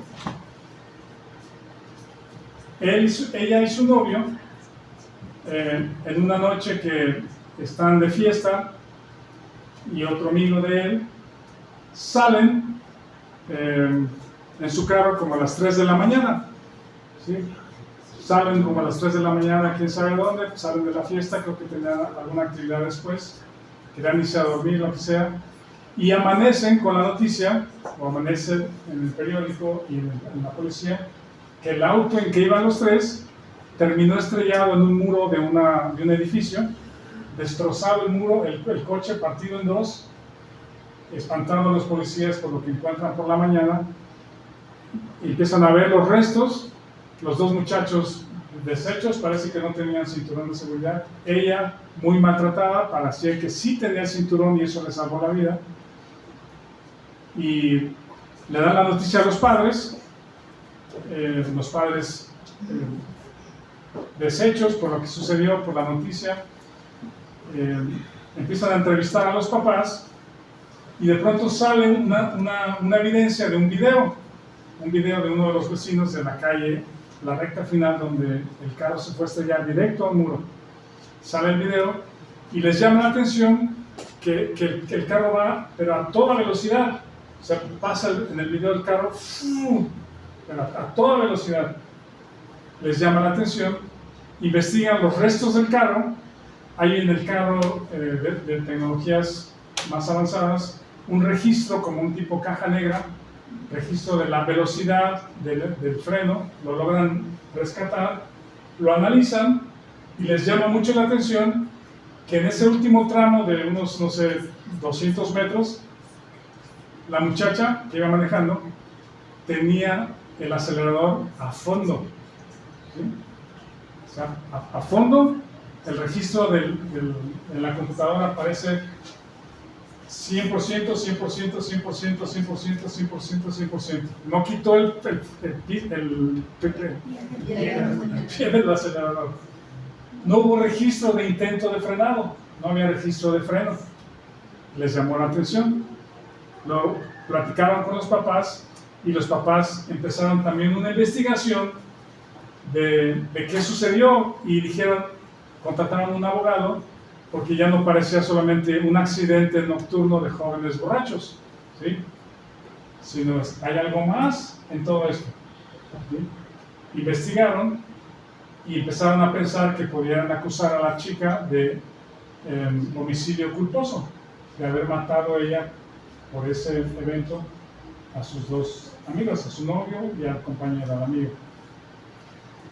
Ella y su novio, en una noche que están de fiesta, y otro amigo de él, salen en su carro como a las 3 de la mañana, ¿sí? Salen como a las 3 de la mañana, quién sabe dónde, salen de la fiesta, creo que tenían alguna actividad después, querían irse a dormir, lo que sea, y amanecen con la noticia, o amanecen en el periódico y en la policía, que el auto en que iban los tres terminó estrellado en un muro de un edificio, destrozado el muro, el coche partido en dos, espantando a los policías por lo que encuentran por la mañana, y empiezan a ver los restos, los dos muchachos deshechos, parece que no tenían cinturón de seguridad, ella muy maltratada, parecía que sí tenía el cinturón y eso le salvó la vida, y le dan la noticia a los padres deshechos por lo que sucedió, por la noticia. Empiezan a entrevistar a los papás y de pronto sale una evidencia de un video de uno de los vecinos de la calle, la recta final donde el carro se fue a estrellar directo al muro. Sale el video y les llama la atención que el carro va, pero a toda velocidad. O sea, pasa en el video el carro, pero a toda velocidad. Les llama la atención, investigan los restos del carro. Hay en el carro de tecnologías más avanzadas un registro como un tipo caja negra, registro de la velocidad del freno, lo logran rescatar, lo analizan y les llama mucho la atención que en ese último tramo de unos, 200 metros, la muchacha que iba manejando tenía el acelerador a fondo, ¿sí? O sea, a fondo, el registro en la computadora aparece 100%, 100%, 100%, 100%, 100%, 100%. No quitó el pie del acelerador. No hubo registro de intento de frenado, no había registro de freno. Les llamó la atención. Lo platicaron con los papás y los papás empezaron también una investigación de qué sucedió y dijeron, contrataron un abogado porque ya no parecía solamente un accidente nocturno de jóvenes borrachos, ¿sí? Sino hay algo más en todo esto, ¿sí? Investigaron y empezaron a pensar que podían acusar a la chica de homicidio culposo, de haber matado ella por ese evento a sus dos amigos, a su novio y al compañero, al amigo.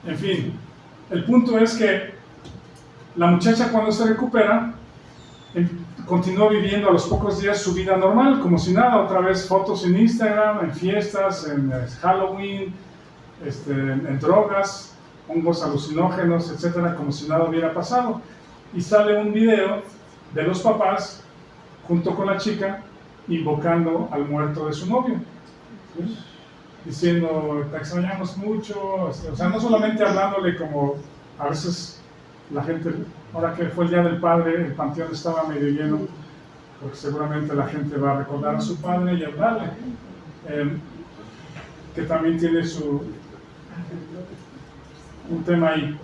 En fin, el punto es que la muchacha cuando se recupera continuó viviendo a los pocos días su vida normal, como si nada, otra vez fotos en Instagram, en fiestas, en Halloween, en drogas, hongos alucinógenos, etcétera, como si nada hubiera pasado. Y sale un video de los papás junto con la chica invocando al muerto de su novio, ¿sí? Diciendo, te extrañamos mucho, o sea, no solamente hablándole como a veces la gente, ahora que fue el Día del Padre, el panteón estaba medio lleno, porque seguramente la gente va a recordar a su padre y hablarle, que también tiene un tema ahí.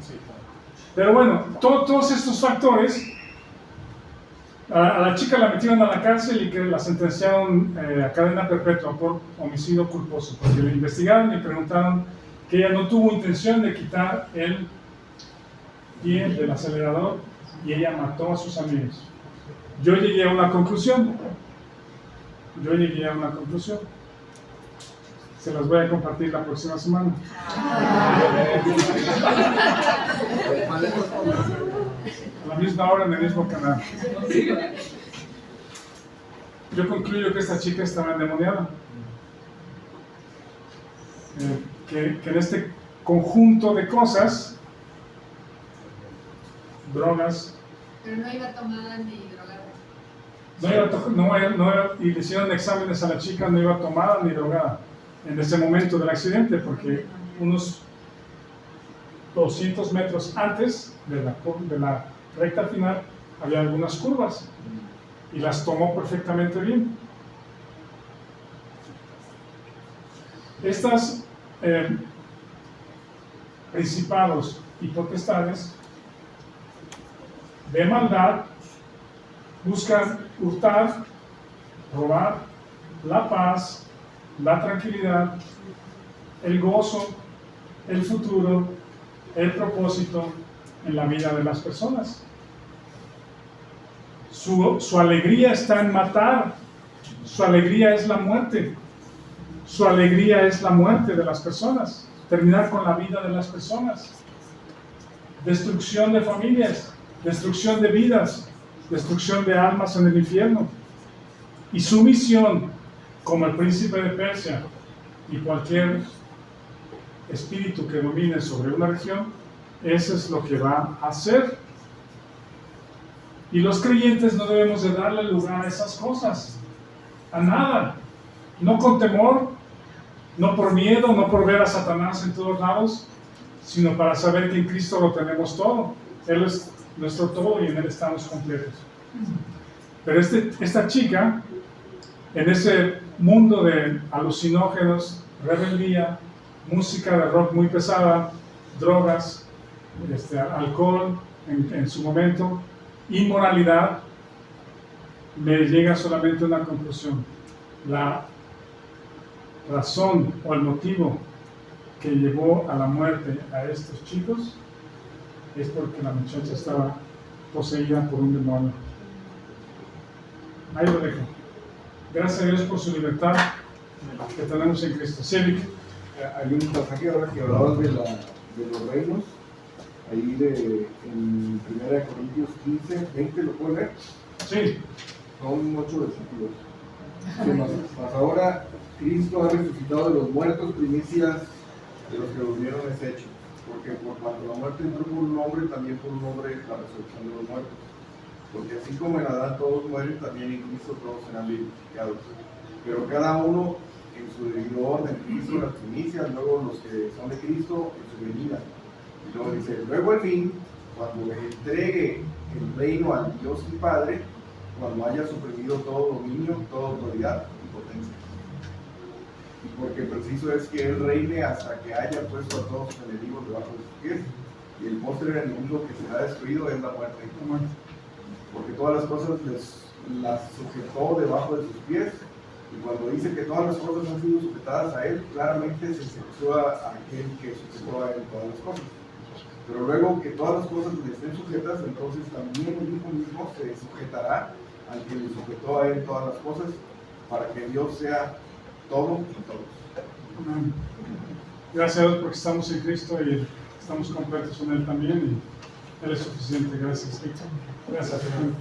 Pero bueno, todos estos factores, a la chica la metieron a la cárcel y que la sentenciaron a cadena perpetua por homicidio culposo, porque le investigaron y preguntaron que ella no tuvo intención de quitar el pie del acelerador y ella mató a sus amigos. Yo llegué a una conclusión. Se las voy a compartir la próxima semana. A la misma hora en el mismo canal. Yo concluyo que esta chica estaba endemoniada. Que en este conjunto de cosas, drogas. Pero no iba tomada ni drogada. Y le hicieron exámenes a la chica, no iba tomada ni drogada en ese momento del accidente, porque unos 200 metros antes de la recta final había algunas curvas y las tomó perfectamente bien. Estas principados y potestades de maldad buscan hurtar, robar la paz, la tranquilidad, el gozo, el futuro, el propósito en la vida de las personas. Su alegría está en matar, su alegría es la muerte, su alegría es la muerte de las personas, terminar con la vida de las personas, destrucción de familias, destrucción de vidas, destrucción de almas en el infierno. Y su misión, como el príncipe de Persia y cualquier espíritu que domine sobre una región, eso es lo que va a hacer. Y los creyentes no debemos de darle lugar a esas cosas, a nada, no con temor, no por miedo, no por ver a Satanás en todos lados, sino para saber que en Cristo lo tenemos todo. Él es nuestro todo y en Él estamos completos. Pero esta chica, en ese mundo de alucinógenos, rebeldía, música de rock muy pesada, drogas, alcohol en su momento, inmoralidad, me llega solamente una conclusión. La razón o el motivo que llevó a la muerte a estos chicos es porque la muchacha estaba poseída por un demonio. Ahí lo dejo. Gracias a Dios por su libertad que tenemos en Cristo. Sí, Vic. Hay un pasaje ahora que hablabas de los reinos, ahí en 1 Corintios 15, 20, ¿lo puedes ver? Sí. Son 8 versículos. Mas ahora Cristo ha resucitado de los muertos, primicias de los que durmieron es hecho. Porque por cuanto la muerte entró por un hombre, también por un hombre la resurrección de los muertos. Porque así como en Adán todos mueren, también en Cristo todos serán vivificados. Pero cada uno en su debido orden, Cristo las primicias, luego los que son de Cristo en su venida. Y luego dice, luego al fin, cuando entregue el reino al Dios y Padre, cuando haya suprimido todo dominio, toda autoridad y potencia. Porque preciso es que Él reine hasta que haya puesto a todos sus enemigos debajo de sus pies. Y el postre enemigo que será destruido es la muerte. Porque todas las cosas las sujetó debajo de sus pies. Y cuando dice que todas las cosas han sido sujetadas a Él, claramente se exceptúa a aquel que sujetó a Él todas las cosas. Pero luego que todas las cosas le estén sujetas, entonces también el Hijo mismo se sujetará al que le sujetó a Él todas las cosas, para que Dios sea todo y todos. Amén. Gracias a Dios porque estamos en Cristo y estamos completos en Él también y Él es suficiente. Gracias, Víctor. Gracias, Fernando.